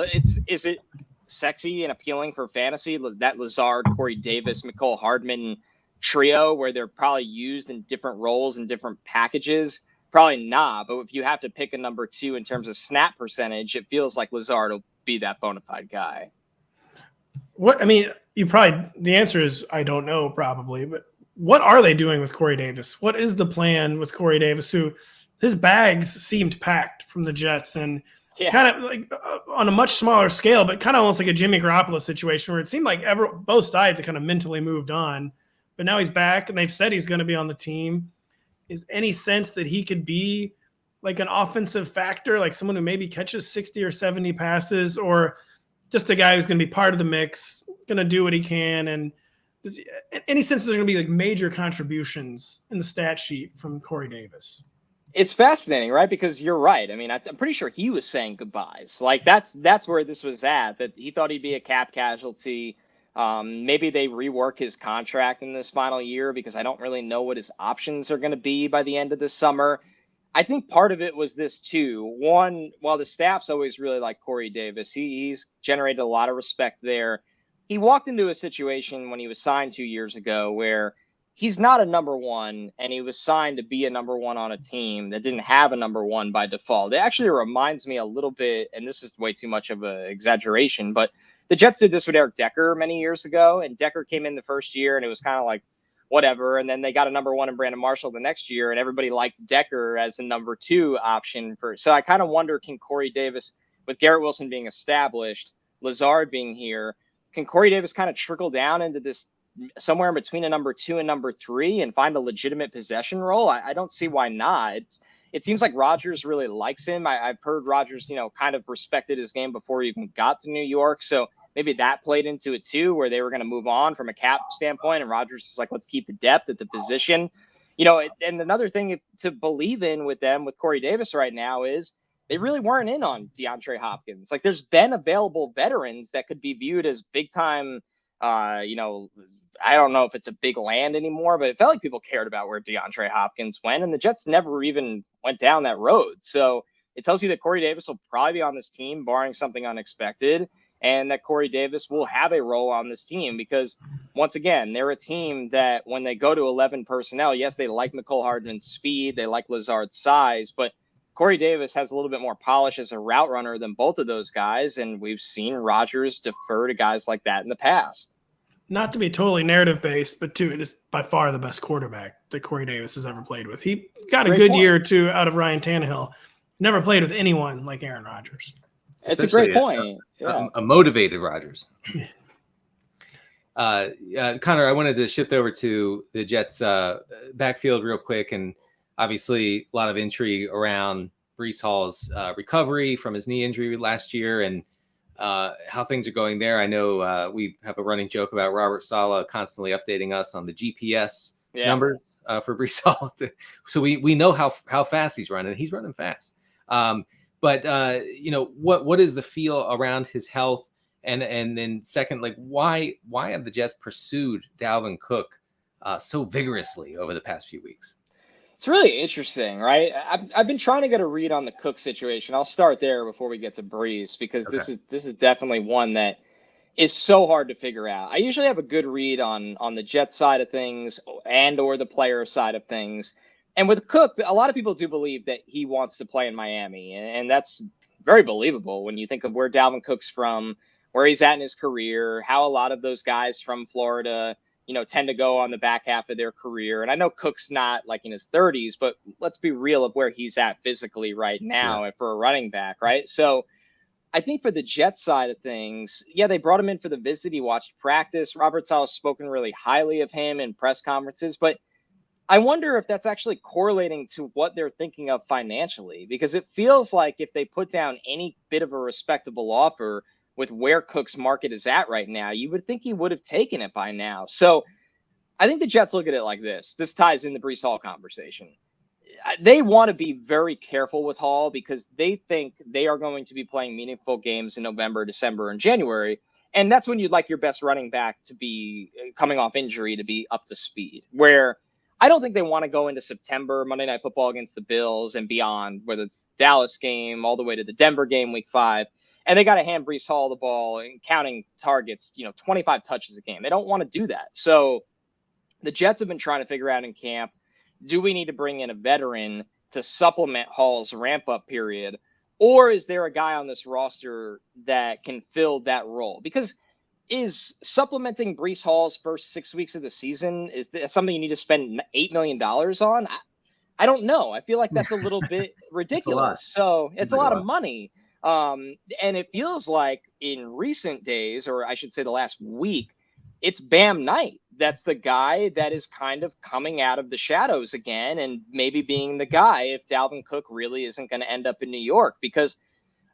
is it sexy and appealing for fantasy, that Lazard, Corey Davis, Mecole Hardman trio where they're probably used in different roles and different packages? Probably not. But if you have to pick a number 2 in terms of snap percentage, it feels like Lazard will be that bona fide guy. The answer is I don't know probably, but what are they doing with Corey Davis? What is the plan with Corey Davis, who his bags seemed packed from the Jets and kind of like on a much smaller scale, but kind of almost like a Jimmy Garoppolo situation where it seemed like both sides had kind of mentally moved on, but now he's back and they've said he's going to be on the team. Is any sense that he could be like an offensive factor, like someone who maybe catches 60 or 70 passes, or just a guy who's going to be part of the mix, going to do what he can? And any sense there's going to be like major contributions in the stat sheet from Corey Davis? It's fascinating, right? Because you're right. I mean, I'm pretty sure he was saying goodbyes. Like that's where this was at, that he thought he'd be a cap casualty. Maybe they rework his contract in this final year because I don't really know what his options are going to be by the end of the summer. I think part of it was this too. One, while the staff's always really like Corey Davis, he's generated a lot of respect there. He walked into a situation when he was signed 2 years ago where he's not a number 1, and he was signed to be a number 1 on a team that didn't have a number 1 by default. It actually reminds me a little bit, and this is way too much of an exaggeration, but the Jets did this with Eric Decker many years ago, and Decker came in the first year, and it was kind of like, whatever. And then they got a number 1 in Brandon Marshall the next year, and everybody liked Decker as a number 2 option. So I kind of wonder, can Corey Davis, with Garrett Wilson being established, Lazard being here, can Corey Davis kind of trickle down into this somewhere in between a number 2 and number 3 and find a legitimate possession role? I don't see why not. it seems like Rodgers really likes him. I've heard Rodgers, kind of respected his game before he even got to New York. So maybe that played into it too, where they were going to move on from a cap standpoint. And Rodgers is like, let's keep the depth at the position. And another thing to believe in with them, with Corey Davis right now, is they really weren't in on DeAndre Hopkins. Like, there's been available veterans that could be viewed as big time, I don't know if it's a big land anymore, but it felt like people cared about where DeAndre Hopkins went, and the Jets never even went down that road. So it tells you that Corey Davis will probably be on this team, barring something unexpected, and that Corey Davis will have a role on this team because, once again, they're a team that when they go to 11 personnel, yes, they like Mecole Hardman's speed, they like Lazard's size, but Corey Davis has a little bit more polish as a route runner than both of those guys, and we've seen Rodgers defer to guys like that in the past. Not to be totally narrative based, but it is by far the best quarterback that Corey Davis has ever played with. He got a good year or two out of Ryan Tannehill. Never played with anyone like Aaron Rodgers. It's a great point. A motivated Rodgers. Connor, I wanted to shift over to the Jets backfield real quick. And obviously a lot of intrigue around Breece Hall's recovery from his knee injury last year and how things are going there. I know we have a running joke about Robert Saleh constantly updating us on the GPS numbers for Breece Hall. So we know how fast he's running. He's running fast. But what is the feel around his health? And then second, like why have the Jets pursued Dalvin Cook so vigorously over the past few weeks? It's really interesting, right? I've been trying to get a read on the Cook situation. I'll start there before we get to Breece because this is definitely one that is so hard to figure out. I usually have a good read on the Jets side of things and or the player side of things. And with Cook, a lot of people do believe that he wants to play in Miami, and that's very believable when you think of where Dalvin Cook's from, where he's at in his career, how a lot of those guys from Florida tend to go on the back half of their career. And I know Cook's not like in his 30s, but let's be real of where he's at physically right now for a running back, right? So I think for the Jets side of things, they brought him in for the visit. He watched practice. Robert Saleh's spoken really highly of him in press conferences, but I wonder if that's actually correlating to what they're thinking of financially, because it feels like if they put down any bit of a respectable offer with where Cook's market is at right now, you would think he would have taken it by now. So I think the Jets look at it like this. This ties in the Breece Hall conversation. They want to be very careful with Hall because they think they are going to be playing meaningful games in November, December, and January. And that's when you'd like your best running back to be coming off injury to be up to speed, where I don't think they want to go into September, Monday Night Football against the Bills and beyond, whether it's the Dallas game all the way to the Denver game week 5. And they got to hand Breece Hall the ball and counting targets, 25 touches a game. They don't want to do that. So the Jets have been trying to figure out in camp, do we need to bring in a veteran to supplement Hall's ramp-up period? Or is there a guy on this roster that can fill that role? Because is supplementing Breece Hall's first 6 weeks of the season, is that something you need to spend $8 million on? I don't know. I feel like that's a little bit ridiculous. So it's a lot of money. And it feels like in recent days, or I should say the last week, it's Bam Knight. That's the guy that is kind of coming out of the shadows again and maybe being the guy if Dalvin Cook really isn't going to end up in New York, because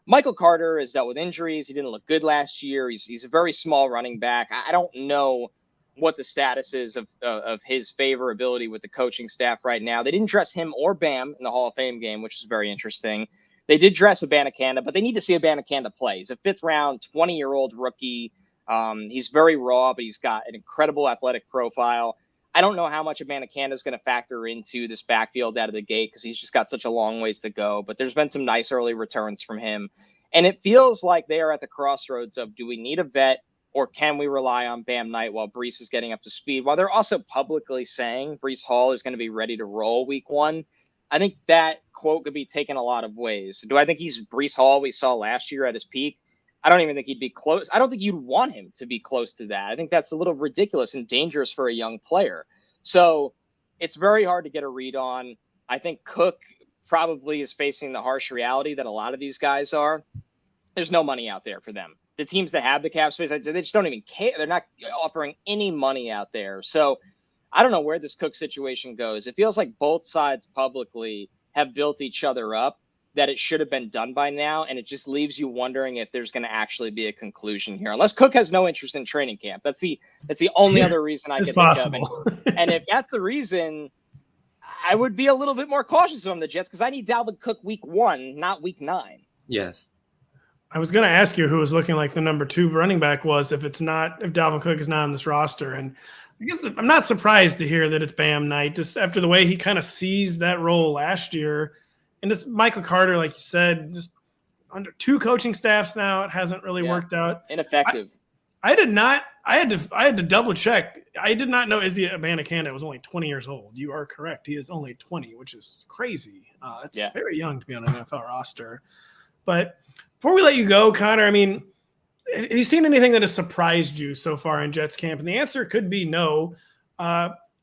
Michael Carter has dealt with injuries. He didn't look good last year. He's a very small running back. I don't know what the status is of his favorability with the coaching staff right now. They didn't dress him or Bam in the Hall of Fame game, which is very interesting. They did dress Abanikanda, but they need to see Abanikanda play. He's a fifth-round, 20-year-old rookie. He's very raw, but he's got an incredible athletic profile. I don't know how much Abanikanda is going to factor into this backfield out of the gate because he's just got such a long ways to go. But there's been some nice early returns from him. And it feels like they are at the crossroads of, do we need a vet or can we rely on Bam Knight while Breece is getting up to speed? While they're also publicly saying Breece Hall is going to be ready to roll week 1, I think that quote could be taken a lot of ways. Do I think he's Breece Hall we saw last year at his peak? I don't even think he'd be close. I don't think you'd want him to be close to that. I think that's a little ridiculous and dangerous for a young player. So it's very hard to get a read on. I think Cook probably is facing the harsh reality that a lot of these guys are. There's no money out there for them. The teams that have the cap space, they just don't even care. They're not offering any money out there. So I don't know where this Cook situation goes. It feels like both sides publicly have built each other up that it should have been done by now. And it just leaves you wondering if there's going to actually be a conclusion here, unless Cook has no interest in training camp. That's the only other reason I can think of. And if that's the reason, I would be a little bit more cautious on the Jets, because I need Dalvin Cook week 1, not week 9. Yes. I was going to ask you who was looking like the number 2 running back was if Dalvin Cook is not on this roster. And I guess I'm not surprised to hear that it's Bam night, just after the way he kind of seized that role last year. And it's Michael Carter, like you said, just under 2 coaching staffs now. It hasn't really worked out. Ineffective. I had to double check. I did not know Izzy Abanikanda was only 20 years old. You are correct. He is only 20, which is crazy. It's very young to be on an NFL roster. But before we let you go, Connor, I mean, have you seen anything that has surprised you so far in Jets camp? And the answer could be no.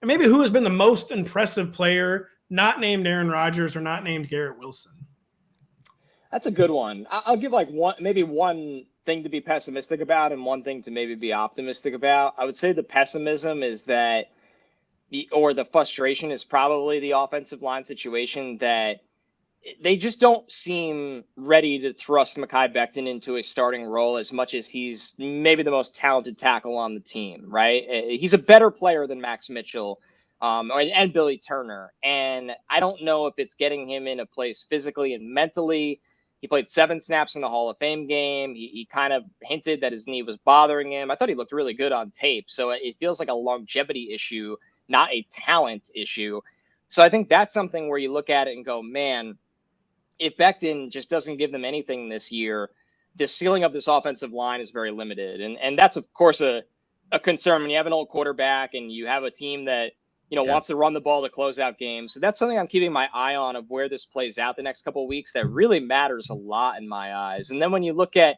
Maybe who has been the most impressive player, not named Aaron Rodgers or not named Garrett Wilson? That's a good one. I'll give like one thing to be pessimistic about and one thing to maybe be optimistic about. I would say the pessimism is that the frustration is probably the offensive line situation, that they just don't seem ready to thrust Mekhi Becton into a starting role as much as he's maybe the most talented tackle on the team, right? He's a better player than Max Mitchell and Billy Turner. And I don't know if it's getting him in a place physically and mentally. He played 7 snaps in the Hall of Fame game. He kind of hinted that his knee was bothering him. I thought he looked really good on tape. So it feels like a longevity issue, not a talent issue. So I think that's something where you look at it and go, man, if Becton just doesn't give them anything this year, the ceiling of this offensive line is very limited. And that's, of course, a concern when you have an old quarterback and you have a team that, wants to run the ball to close out games. So that's something I'm keeping my eye on, of where this plays out the next couple of weeks. That really matters a lot in my eyes. And then when you look at,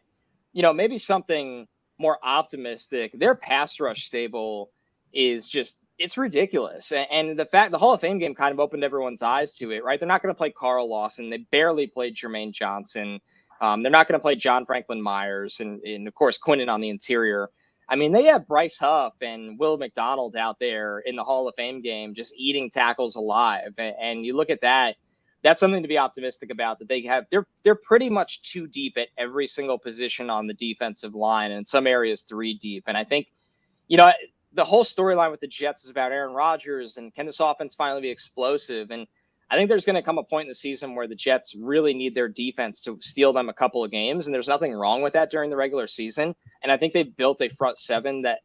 maybe something more optimistic, their pass rush stable is just, it's ridiculous. And the Hall of Fame game kind of opened everyone's eyes to it, right? They're not going to play Carl Lawson. They barely played Jermaine Johnson. They're not going to play John Franklin Myers and of course, Quinnen on the interior. I mean, they have Bryce Huff and Will McDonald out there in the Hall of Fame game, just eating tackles alive. And you look at that, that's something to be optimistic about, that they're pretty much 2 deep at every single position on the defensive line, and in some areas 3 deep. And I think, the whole storyline with the Jets is about Aaron Rodgers and can this offense finally be explosive? And I think there's going to come a point in the season where the Jets really need their defense to steal them a couple of games. And there's nothing wrong with that during the regular season. And I think they've built a front 7 that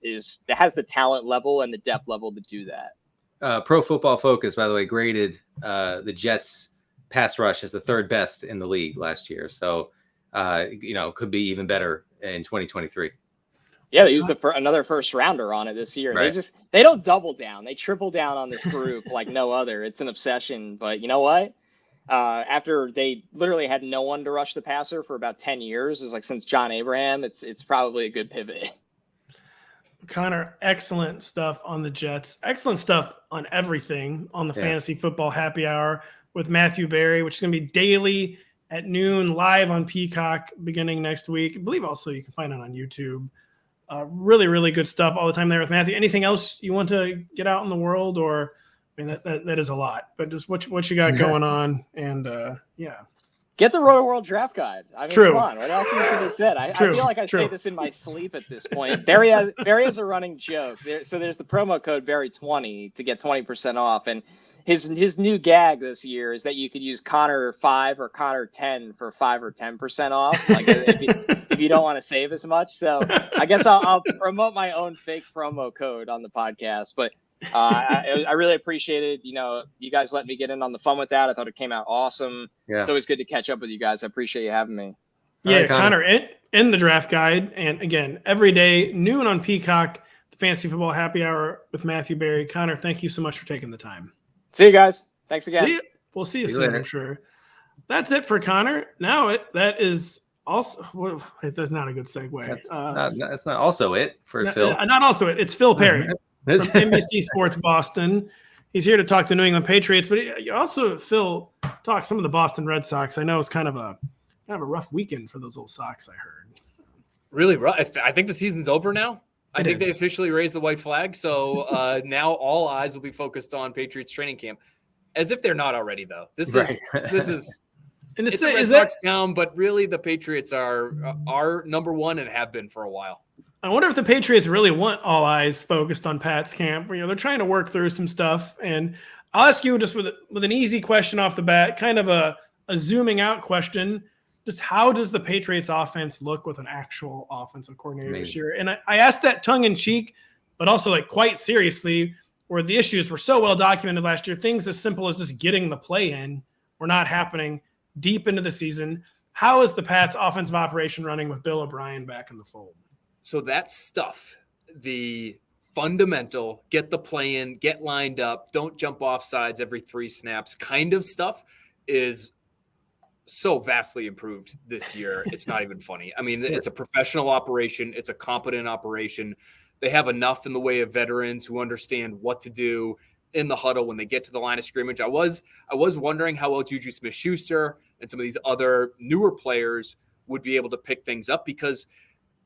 has the talent level and the depth level to do that. Pro Football Focus, by the way, graded the Jets pass rush as the 3rd best in the league last year. So, could be even better in 2023. Yeah, they used another first rounder on it this year. And right. They don't double down. They triple down on this group like no other. It's an obsession. But you know what? After they literally had no one to rush the passer for about 10 years, it was like since John Abraham, it's probably a good pivot. Connor, excellent stuff on the Jets. Excellent stuff on everything on the Fantasy Football Happy Hour with Matthew Berry, which is going to be daily at noon, live on Peacock beginning next week. I believe also you can find it on YouTube. Really, really good stuff all the time there with Matthew. Anything else you want to get out in the world? Or, I mean, that is a lot, but just what you got going on. And get the Rotoworld draft guide. I mean, True. Come on, what else could have said? I feel like I say this in my sleep at this point. Barry has a running joke. So there's the promo code Barry20 to get 20% off. And his new gag this year is that you could use Connor 5 or Connor 10 for 5 or 10% off. Like if you don't want to save as much. So I guess I'll promote my own fake promo code on the podcast. But I really appreciated, you guys let me get in on the fun with that. I thought it came out awesome. Yeah. It's always good to catch up with you guys. I appreciate you having me. Yeah, right, Connor, in the draft guide. And again, every day, noon on Peacock, the Fantasy Football Happy Hour with Matthew Berry. Connor, thank you so much for taking the time. See you guys. Thanks again. We'll see you soon, later. I'm sure. That's it for Connor. Now that is also that's not a good segue. That's not also it for Phil. Not also it. It's Phil Perry from NBC Sports Boston. He's here to talk the New England Patriots, but you also, Phil, talk some of the Boston Red Sox. I know it's kind of a rough weekend for those old Sox, I heard. Really rough. I think the season's over now. I think they officially raised the white flag. So now all eyes will be focused on Patriots training camp. As if they're not already, though. This Right. is And it's a Red Sox town, but really the Patriots are number one and have been for a while. I wonder if the Patriots really want all eyes focused on Pat's camp. They're trying to work through some stuff. And I'll ask you just with an easy question off the bat, kind of a zooming out question. Just how does the Patriots offense look with an actual offensive coordinator this year? And I asked that tongue in cheek, but also like quite seriously, where the issues were so well documented last year. Things as simple as just getting the play in were not happening deep into the season. How is the Pats offensive operation running with Bill O'Brien back in the fold? So that stuff, the fundamental, get the play in, get lined up, don't jump off sides every 3 snaps kind of stuff is so vastly improved this year. It's not even funny. I mean, it's a professional operation. It's a competent operation. They have enough in the way of veterans who understand what to do in the huddle when they get to the line of scrimmage. I was wondering how well JuJu Smith-Schuster and some of these other newer players would be able to pick things up, because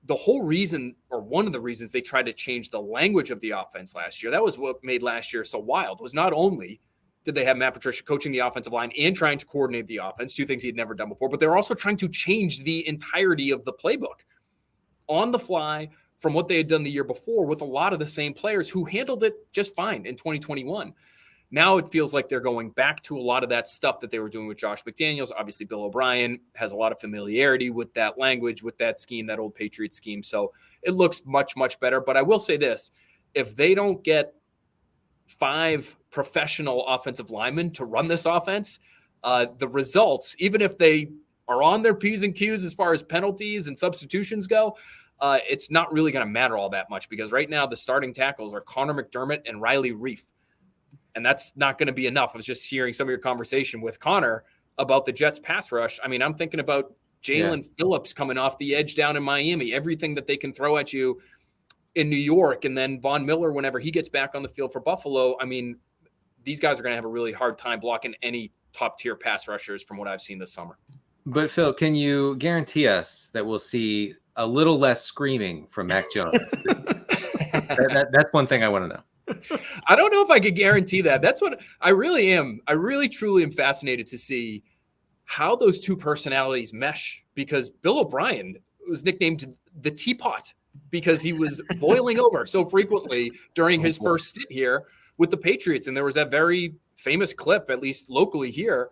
the whole reason, or one of the reasons they tried to change the language of the offense last year, that was what made last year so wild, was not only did they have Matt Patricia coaching the offensive line and trying to coordinate the offense, 2 things he had never done before, but they're also trying to change the entirety of the playbook on the fly from what they had done the year before with a lot of the same players who handled it just fine in 2021. Now it feels like they're going back to a lot of that stuff that they were doing with Josh McDaniels. Obviously, Bill O'Brien has a lot of familiarity with that language, with that scheme, that old Patriots scheme. So it looks much, much better. But I will say this, if they don't get 5 professional offensive linemen to run this offense, the results, even if they are on their P's and Q's as far as penalties and substitutions go, it's not really going to matter all that much, because right now the starting tackles are Connor McDermott and Riley Reif. And that's not going to be enough. I was just hearing some of your conversation with Connor about the Jets pass rush. I mean, I'm thinking about Jaylen Phillips coming off the edge down in Miami, everything that they can throw at you in New York. And then Von Miller, whenever he gets back on the field for Buffalo, I mean, these guys are going to have a really hard time blocking any top tier pass rushers from what I've seen this summer. But Phil, can you guarantee us that we'll see a little less screaming from Mac Jones? That's one thing I want to know. I don't know if I could guarantee that. That's what I really am. I really, truly am fascinated to see how those 2 personalities mesh, because Bill O'Brien was nicknamed the Teapot because he was boiling over so frequently during his first stint here with the Patriots. And there was that very famous clip, at least locally here,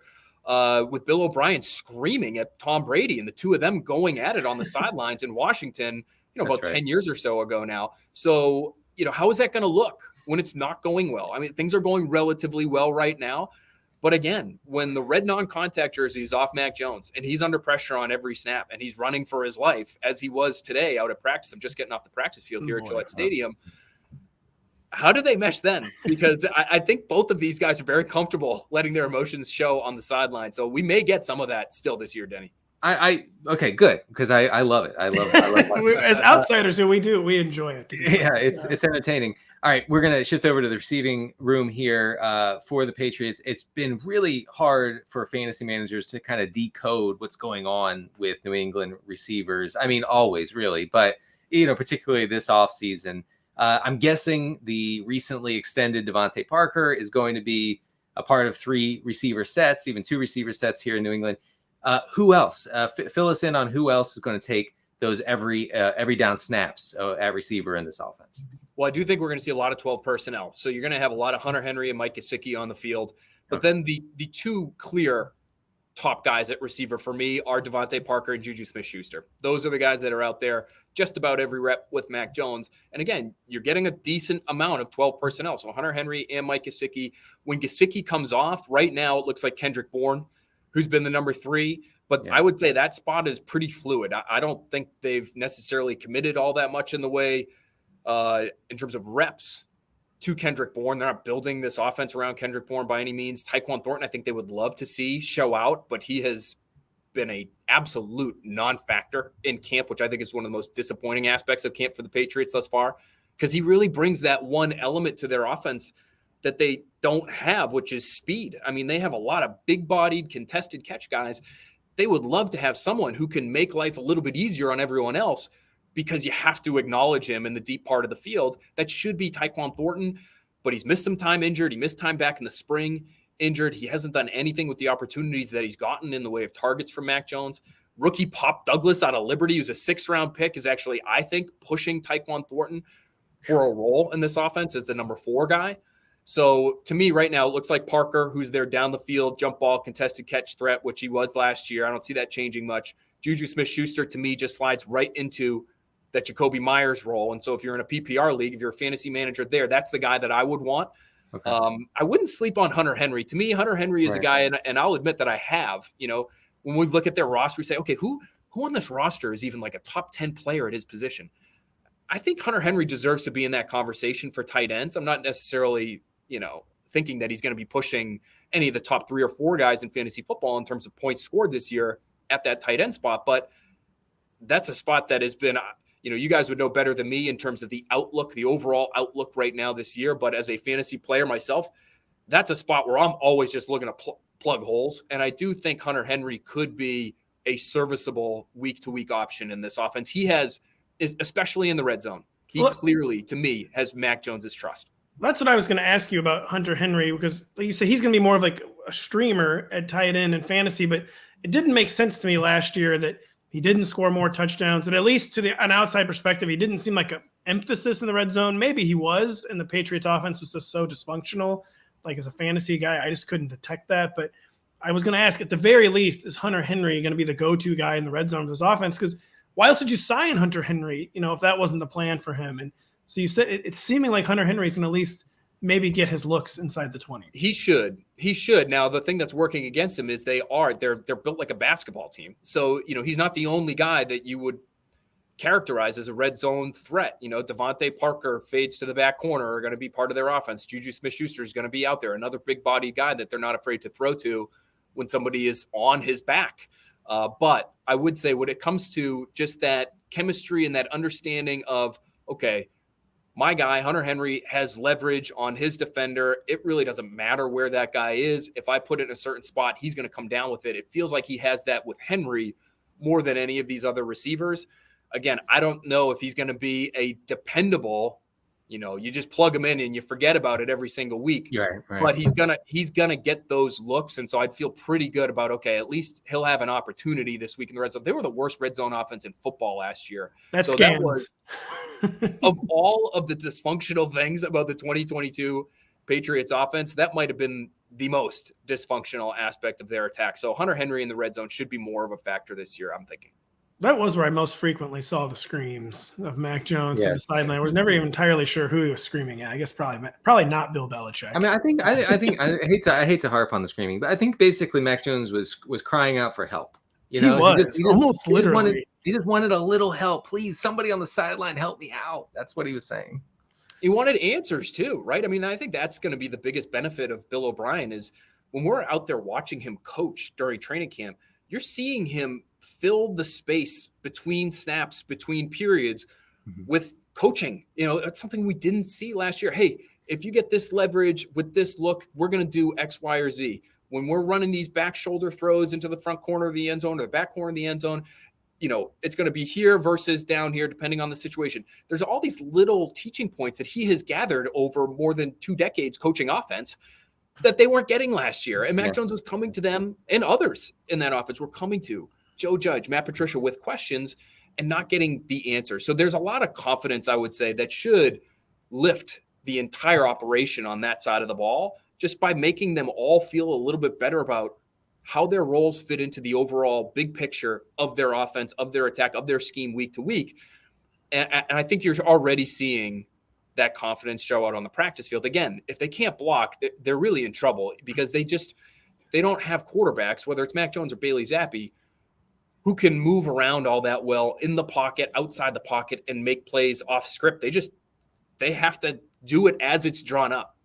with Bill O'Brien screaming at Tom Brady and the 2 of them going at it on the sidelines in Washington, about 10 years or so ago now. So, how is that going to look when it's not going well? I mean, things are going relatively well right now. But again, when the red non-contact jersey is off Mac Jones and he's under pressure on every snap and he's running for his life, as he was today out at practice, I'm just getting off the practice field here at Gillette Stadium. How do they mesh then? Because I think both of these guys are very comfortable letting their emotions show on the sideline. So we may get some of that still this year, Denny. Okay, good, because I love it. I love it. As outsiders, we enjoy it. Yeah, it's entertaining. All right, we're gonna shift over to the receiving room here for the Patriots. It's been really hard for fantasy managers to kind of decode what's going on with New England receivers. I mean, always really, but particularly this offseason. I'm guessing the recently extended DeVante Parker is going to be a part of 3 receiver sets, even 2 receiver sets here in New England. Who else? Fill us in on who else is going to take those every down snaps at receiver in this offense. Well, I do think we're going to see a lot of 12 personnel. So you're going to have a lot of Hunter Henry and Mike Gesicki on the field. But then the 2 clear top guys at receiver for me are DeVante Parker and JuJu Smith-Schuster. Those are the guys that are out there just about every rep with Mac Jones. And again, you're getting a decent amount of 12 personnel. So Hunter Henry and Mike Gesicki. When Gesicki comes off, right now it looks like Kendrick Bourne, who's been the number 3. But I would say that spot is pretty fluid. I don't think they've necessarily committed all that much in the way in terms of reps to Kendrick Bourne. They're not building this offense around Kendrick Bourne by any means. Tyquan Thornton, I think they would love to see show out, but he has been a absolute non-factor in camp, which I think is one of the most disappointing aspects of camp for the Patriots thus far, because he really brings that one element to their offense that they don't have, which is speed. I mean, they have a lot of big-bodied, contested catch guys. They would love to have someone who can make life a little bit easier on everyone else, because you have to acknowledge him in the deep part of the field. That should be Tyquan Thornton, but he's missed some time injured. He missed time back in the spring. injured. He hasn't done anything with the opportunities that he's gotten in the way of targets from Mac Jones. Rookie Pop Douglas out of Liberty, who's a 6th-round pick, is actually, I think, pushing Tyquan Thornton for a role in this offense as the number 4 guy. So to me right now, it looks like Parker, who's there down the field, jump ball, contested catch threat, which he was last year. I don't see that changing much. JuJu Smith-Schuster, to me, just slides right into that Jacoby Myers role. And so if you're in a PPR league, if you're a fantasy manager there, that's the guy that I would want. Okay. I wouldn't sleep on Hunter Henry. To me, Hunter Henry is a guy, and I'll admit that I have, when we look at their roster, we say, okay, who on this roster is even like a top 10 player at his position? I think Hunter Henry deserves to be in that conversation for tight ends. I'm not necessarily, thinking that he's going to be pushing any of the top 3 or 4 guys in fantasy football in terms of points scored this year at that tight end spot. But that's a spot that has been, you guys would know better than me in terms of the outlook, the overall outlook right now this year. But as a fantasy player myself, that's a spot where I'm always just looking to plug holes. And I do think Hunter Henry could be a serviceable week-to-week option in this offense. He has, especially in the red zone, he clearly, to me, has Mac Jones's trust. That's what I was going to ask you about Hunter Henry, because like you said, he's going to be more of like a streamer at tight end and fantasy, but it didn't make sense to me last year that he didn't score more touchdowns. And at least to an outside perspective, he didn't seem like an emphasis in the red zone. Maybe he was, and the Patriots offense was just so dysfunctional. Like as a fantasy guy, I just couldn't detect that. But I was going to ask, at the very least, is Hunter Henry going to be the go-to guy in the red zone of this offense? Because why else would you sign Hunter Henry, if that wasn't the plan for him? And so you said it's seeming like Hunter Henry is going to at least maybe get his looks inside the 20. He should. Now, the thing that's working against him is they're built like a basketball team. So, he's not the only guy that you would characterize as a red zone threat. DeVante Parker, fades to the back corner, are going to be part of their offense. JuJu Smith-Schuster is going to be out there, another big-bodied guy that they're not afraid to throw to when somebody is on his back. But I would say when it comes to just that chemistry and that understanding of, okay, my guy, Hunter Henry, has leverage on his defender. It really doesn't matter where that guy is. If I put it in a certain spot, he's going to come down with it. It feels like he has that with Henry more than any of these other receivers. Again, I don't know if he's going to be a dependable, you just plug him in and you forget about it every single week. Right. But he's gonna get those looks. And so I'd feel pretty good about, okay, at least he'll have an opportunity this week in the red zone. They were the worst red zone offense in football last year. That was of all of the dysfunctional things about the 2022 Patriots offense, that might have been the most dysfunctional aspect of their attack. So Hunter Henry in the red zone should be more of a factor this year, I'm thinking. That was where I most frequently saw the screams of Mac Jones to the sideline. I was never even entirely sure who he was screaming at. I guess probably not Bill Belichick. I mean, I hate to harp on the screaming, but I think basically Mac Jones was crying out for help. He was literally. He just wanted a little help. Please, somebody on the sideline, help me out. That's what he was saying. He wanted answers too, right? I mean, I think that's going to be the biggest benefit of Bill O'Brien is when we're out there watching him coach during training camp, you're seeing him fill the space between snaps, between periods with coaching. That's something we didn't see last year. Hey, if you get this leverage with this look, we're going to do X, Y, or Z. When we're running these back shoulder throws into the front corner of the end zone or the back corner of the end zone, it's going to be here versus down here, depending on the situation. There's all these little teaching points that he has gathered over more than 2 decades coaching offense that they weren't getting last year. And Mac Jones was coming to them, and others in that offense were coming to Joe Judge, Matt Patricia with questions and not getting the answers. So there's a lot of confidence, I would say, that should lift the entire operation on that side of the ball just by making them all feel a little bit better about how their roles fit into the overall big picture of their offense, of their attack, of their scheme week to week. And I think you're already seeing that confidence show out on the practice field. Again, if they can't block, they're really in trouble because they don't have quarterbacks, whether it's Mac Jones or Bailey Zappi, who can move around all that well in the pocket, outside the pocket, and make plays off script. They have to do it as it's drawn up.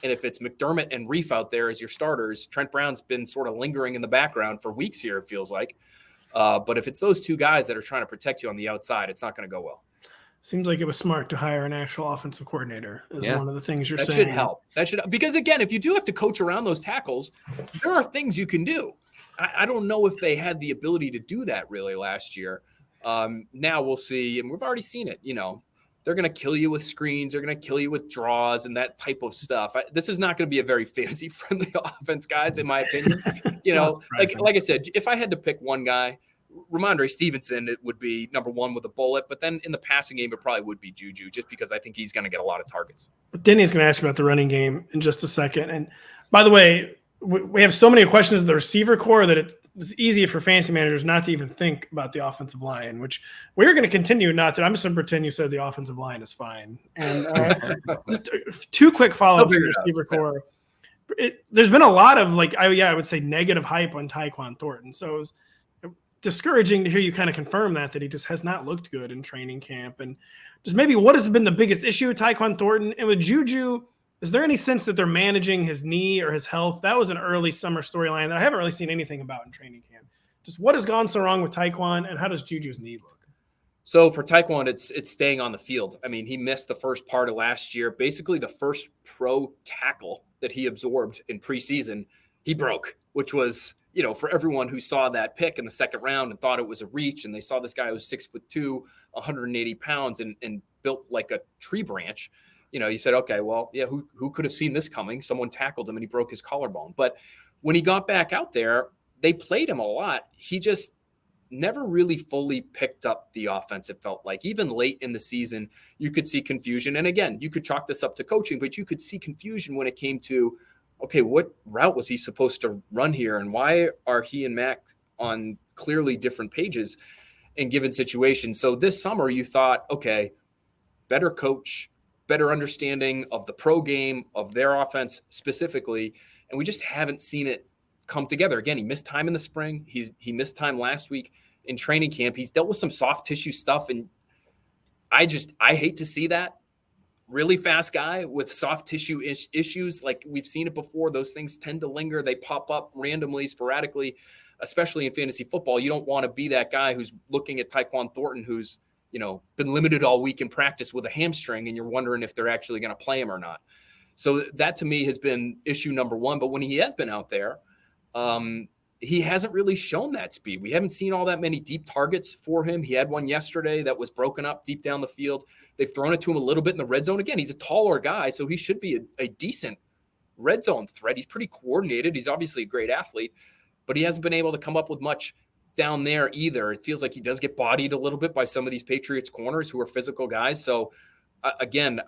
And if it's McDermott and Reif out there as your starters, Trent Brown's been sort of lingering in the background for weeks here, it feels like. But if it's those 2 guys that are trying to protect you on the outside, it's not going to go well. Seems like it was smart to hire an actual offensive coordinator is one of the things you're saying. That should help. Because again, if you do have to coach around those tackles, there are things you can do. I don't know if they had the ability to do that really last year. Now we'll see, and we've already seen it. they're going to kill you with screens. They're going to kill you with draws and that type of stuff. This is not going to be a very fantasy friendly offense, guys, in my opinion. You know, like I said, if I had to pick one guy, Rhamondre Stevenson, it would be number one with a bullet. But then in the passing game, it probably would be JuJu, just because I think he's going to get a lot of targets. Denny's going to ask about the running game in just a second. And by the way, we have so many questions of the receiver core that it's easy for fantasy managers not to even think about the offensive line, which we're going to continue not to. I'm just going to pretend you said the offensive line is fine. And just two quick follow-ups for the receiver core. There's been a lot of I would say negative hype on Tyquan Thornton. So it was discouraging to hear you kind of confirm that he just has not looked good in training camp. And just maybe what has been the biggest issue with Tyquan Thornton? And with JuJu, is there any sense that they're managing his knee or his health? That was an early summer storyline that I haven't really seen anything about in training camp. Just what has gone so wrong with Tyquan, and how does JuJu's knee look? So for Tyquan, it's staying on the field. I mean, he missed the first part of last year. Basically, the first pro tackle that he absorbed in preseason, he broke, which was, you know, for everyone who saw that pick in the second round and thought it was a reach, and they saw this guy who was 6'2", 180 pounds, and built like a tree branch. You know, you said, okay, well, yeah, who could have seen this coming? Someone tackled him and he broke his collarbone. But when he got back out there, they played him a lot. He just never really fully picked up the offense, it felt like. Even late in the season, you could see confusion. And again, you could chalk this up to coaching, but you could see confusion when it came to, okay, what route was he supposed to run here? And why are he and Mac on clearly different pages in given situations? So this summer you thought, okay, better coach, better understanding of the pro game, of their offense specifically, and we just haven't seen it come together. Again, he missed time in the spring. He missed time last week in training camp. He's dealt with some soft tissue stuff, and I hate to see that. Really fast guy with soft tissue issues, like we've seen it before. Those things tend to linger. They pop up randomly, sporadically, especially in fantasy football. You don't want to be that guy who's looking at Tyquan Thornton, who's, you know, been limited all week in practice with a hamstring, and you're wondering if they're actually going to play him or not. So that to me has been issue number one. But when he has been out there, he hasn't really shown that speed. We haven't seen all that many deep targets for him. He had one yesterday that was broken up deep down the field. They've thrown it to him a little bit in the red zone. Again, he's a taller guy, so he should be a decent red zone threat. He's pretty coordinated. He's obviously a great athlete, but he hasn't been able to come up with much down there either. It feels like he does get bodied a little bit by some of these Patriots corners who are physical guys. So again,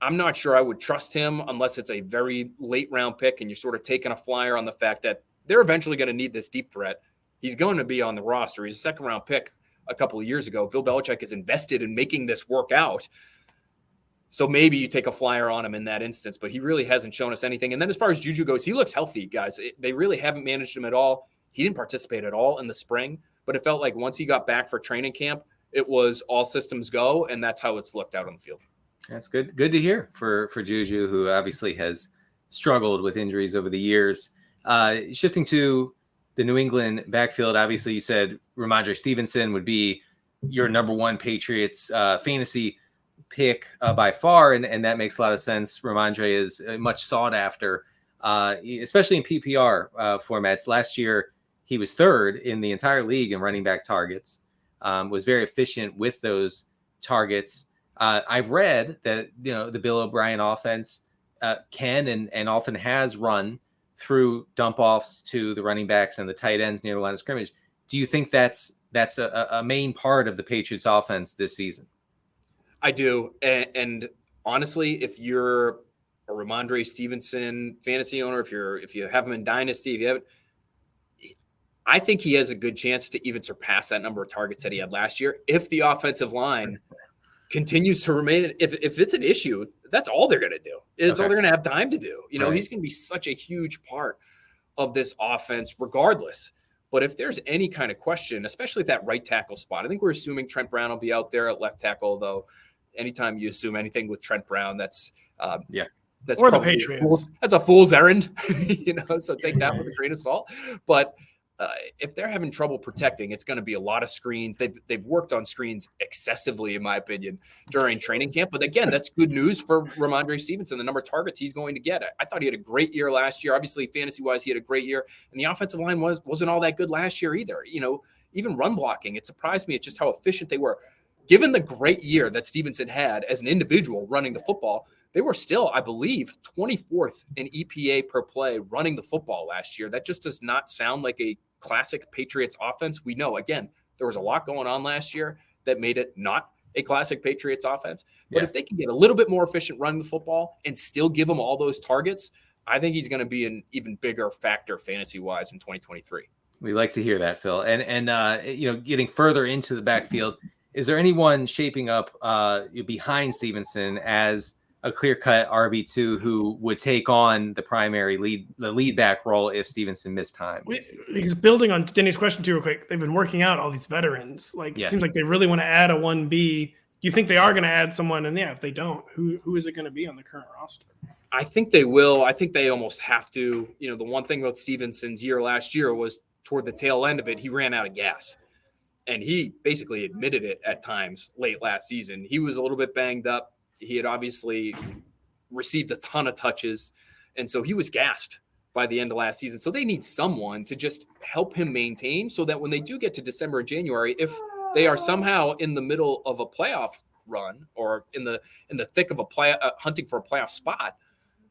I'm not sure I would trust him unless it's a very late round pick and you're sort of taking a flyer on the fact that they're eventually going to need this deep threat. He's going to be on the roster. He's a second round pick a couple of years ago. Bill Belichick is invested in making this work out. So maybe you take a flyer on him in that instance, but he really hasn't shown us anything. And then as far as JuJu goes, he looks healthy, guys. They really haven't managed him at all. He didn't participate at all in the spring, but it felt like once he got back for training camp, it was all systems go, and that's how it's looked out on the field. That's good. Good to hear for JuJu, who obviously has struggled with injuries over the years. Shifting to the New England backfield, obviously you said Rhamondre Stevenson would be your number one Patriots fantasy pick by far, and that makes a lot of sense. Rhamondre is much sought after, especially in PPR formats. Last year, he was third in the entire league in running back targets, was very efficient with those targets. I've read that, you know, the Bill O'Brien offense can and often has run through dump offs to the running backs and the tight ends near the line of scrimmage. Do you think that's a main part of the Patriots offense this season? I do. And honestly, if you're a Rhamondre Stevenson fantasy owner, if you have him in Dynasty, if you haven't, I think he has a good chance to even surpass that number of targets that he had last year if the offensive line continues to remain. If it's an issue, that's all they're going to do. It's all they're going to have time to do. You know, he's going to be such a huge part of this offense regardless. But if there's any kind of question, especially at that right tackle spot, I think we're assuming Trent Brown will be out there at left tackle, though. Anytime you assume anything with Trent Brown, that's or the Patriots. That's a fool's errand, you know. So take that with a grain of salt. But if they're having trouble protecting, it's going to be a lot of screens. They've worked on screens excessively, in my opinion, during training camp. But again, that's good news for Rhamondre Stevenson, the number of targets he's going to get. I thought he had a great year last year. Obviously, fantasy-wise, he had a great year. And the offensive line wasn't all that good last year either. You know, even run blocking, it surprised me at just how efficient they were. given the great year that Stevenson had as an individual running the football, they were still, I believe, 24th in EPA per play running the football last year. That just does not sound like a classic Patriots offense. We know, again, there was a lot going on last year that made it not a classic Patriots offense. But if they can get a little bit more efficient running the football and still give him all those targets, I think he's going to be an even bigger factor fantasy-wise in 2023. We like to hear that, Phil. And getting further into the backfield, is there anyone shaping up behind Stevenson as a clear-cut RB2 who would take on the lead back role if Stevenson missed time? Because building on Denny's question too real quick, they've been working out all these veterans. It seems like they really want to add a 1B. You think they are going to add someone? And if they don't, who is it going to be on the current roster? I think they will. I think they almost have to. The one thing about Stevenson's year last year was toward the tail end of it, he ran out of gas. And he basically admitted it at times late last season. He was a little bit banged up. He had obviously received a ton of touches. And so he was gassed by the end of last season. So they need someone to just help him maintain so that when they do get to December and January, if they are somehow in the middle of a playoff run or in the thick of hunting for a playoff spot,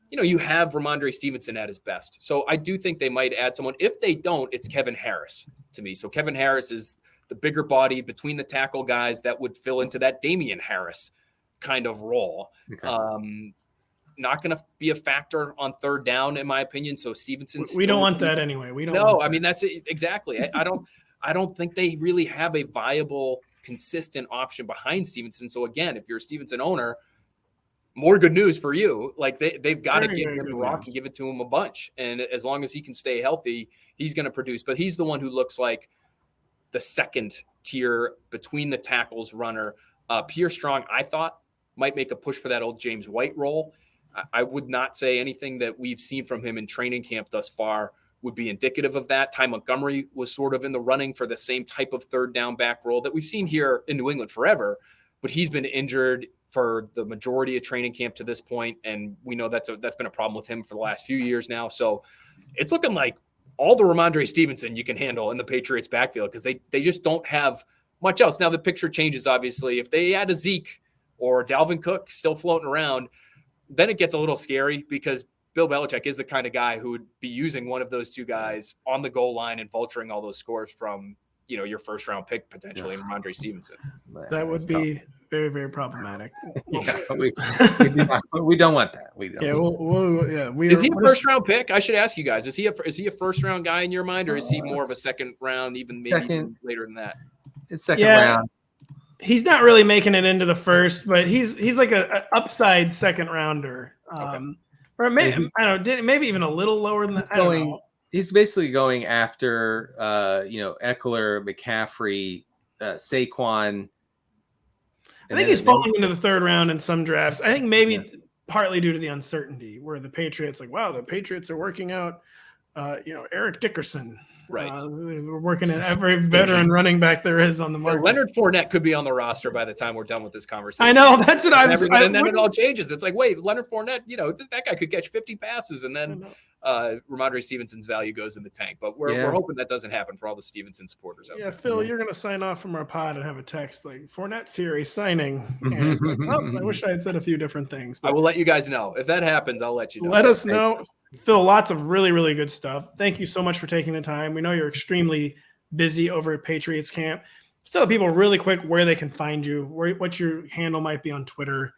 you have Rhamondre Stevenson at his best. So I do think they might add someone. If they don't, it's Kevin Harris to me. So Kevin Harris is the bigger body between the tackle guys that would fill into that Damian Harris kind of role. Okay. Not going to be a factor on third down, in my opinion. So Stevenson, we don't want that anyway. We don't. No, I mean, that's it. Exactly. I don't think they really have a viable, consistent option behind Stevenson. So again, if you're a Stevenson owner, more good news for you. They've got to give him the rock and give it to him a bunch. And as long as he can stay healthy, he's going to produce. But he's the one who looks like the second tier between the tackles runner. Pierre Strong, I thought, might make a push for that old James White role. I would not say anything that we've seen from him in training camp thus far would be indicative of that. Ty Montgomery was sort of in the running for the same type of third down back role that we've seen here in New England forever, but he's been injured for the majority of training camp to this point, and we know that's been a problem with him for the last few years now. So it's looking like all the Rhamondre Stevenson you can handle in the Patriots backfield because they just don't have much else. Now the picture changes, obviously. If they add a Zeke or Dalvin Cook still floating around, then it gets a little scary because Bill Belichick is the kind of guy who would be using one of those two guys on the goal line and vulturing all those scores from, your first round pick potentially, Rhamondre Stevenson. That would be very, very problematic. We don't want that. We don't. Is he a first round pick? I should ask you guys. Is he a first round guy in your mind, or is he more of a second round, even later than that? It's second round. He's not really making it into the first, but he's like a upside second rounder. Or maybe I don't know, maybe even a little lower than that. He's basically going after Eckler, McCaffrey, Saquon. I think he's falling into the third round in some drafts. I think maybe partly due to the uncertainty where the Patriots the Patriots are working out Eric Dickerson. Right. We're working at every veteran running back there is on the market. Leonard Fournette could be on the roster by the time we're done with this conversation. I know. That's what I was saying. And then it all changes. It's like, wait, Leonard Fournette, that guy could catch 50 passes, and then Rhamondre Stevenson's value goes in the tank. But we're hoping that doesn't happen for all the Stevenson supporters out there. Phil, you're going to sign off from our pod and have a text like, Fournette's here, he's signing. And I wish I had said a few different things. I will let you guys know. If that happens, I'll let you know. Let us know. Phil, lots of really, really good stuff. Thank you so much for taking the time. We know you're extremely busy over at Patriots camp. Just tell people really quick where they can find you, what your handle might be on Twitter,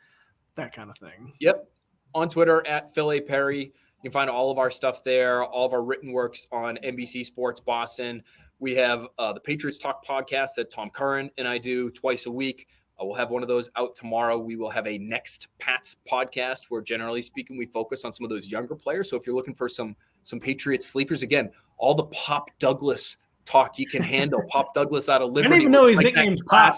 that kind of thing. Yep. On Twitter at Phil A. Perry. You can find all of our stuff there, all of our written works on NBC Sports Boston. We have the Patriots Talk podcast that Tom Curran and I do twice a week. We'll have one of those out tomorrow. We will have a Next Pats podcast where, generally speaking, we focus on some of those younger players. So if you're looking for some Patriots sleepers, again, all the Pop Douglas talk you can handle. Pop Douglas out of Liberty. I didn't even know his nickname's Pop.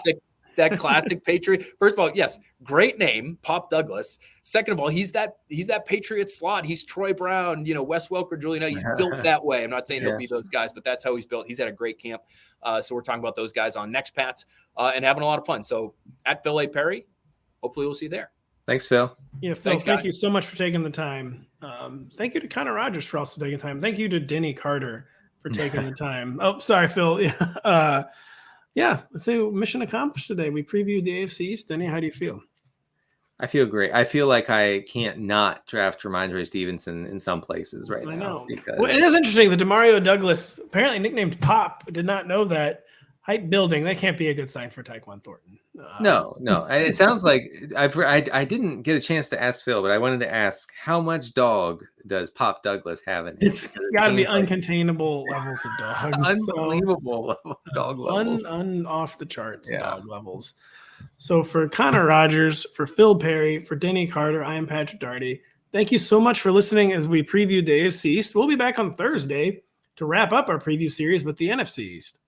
That classic Patriot. First of all, yes, great name, Pop Douglas. Second of all, he's that Patriot slot. He's Troy Brown, Wes Welker, Julian. He's built that way. I'm not saying he'll be those guys, but that's how he's built. He's at a great camp. So we're talking about those guys on Next Pats and having a lot of fun. So at Phil A. Perry, hopefully we'll see you there. Thanks, Phil. Yeah, Phil, thank you so much for taking the time. Thank you to Connor Rodgers for also taking the time. Thank you to Denny Carter for taking the time. Oh, sorry, Phil. Yeah, let's say mission accomplished today. We previewed the AFC East. Denny, how do you feel? I feel great. I feel like I can't not draft Rhamondre Stevenson in some places right now. I know. Because Well, it is interesting. The Demario Douglas, apparently nicknamed Pop, did not know that. Hype building. That can't be a good sign for Tyquan Thornton. No. And it sounds like I didn't get a chance to ask Phil, but I wanted to ask, how much dog does Pop Douglas have in him? It's got to be uncontainable levels of dog. Unbelievable level of dog levels. Off the charts dog levels. So for Connor Rodgers, for Phil Perry, for Denny Carter, I am Patrick Daugherty. Thank you so much for listening as we previewed the AFC East. We'll be back on Thursday to wrap up our preview series with the NFC East.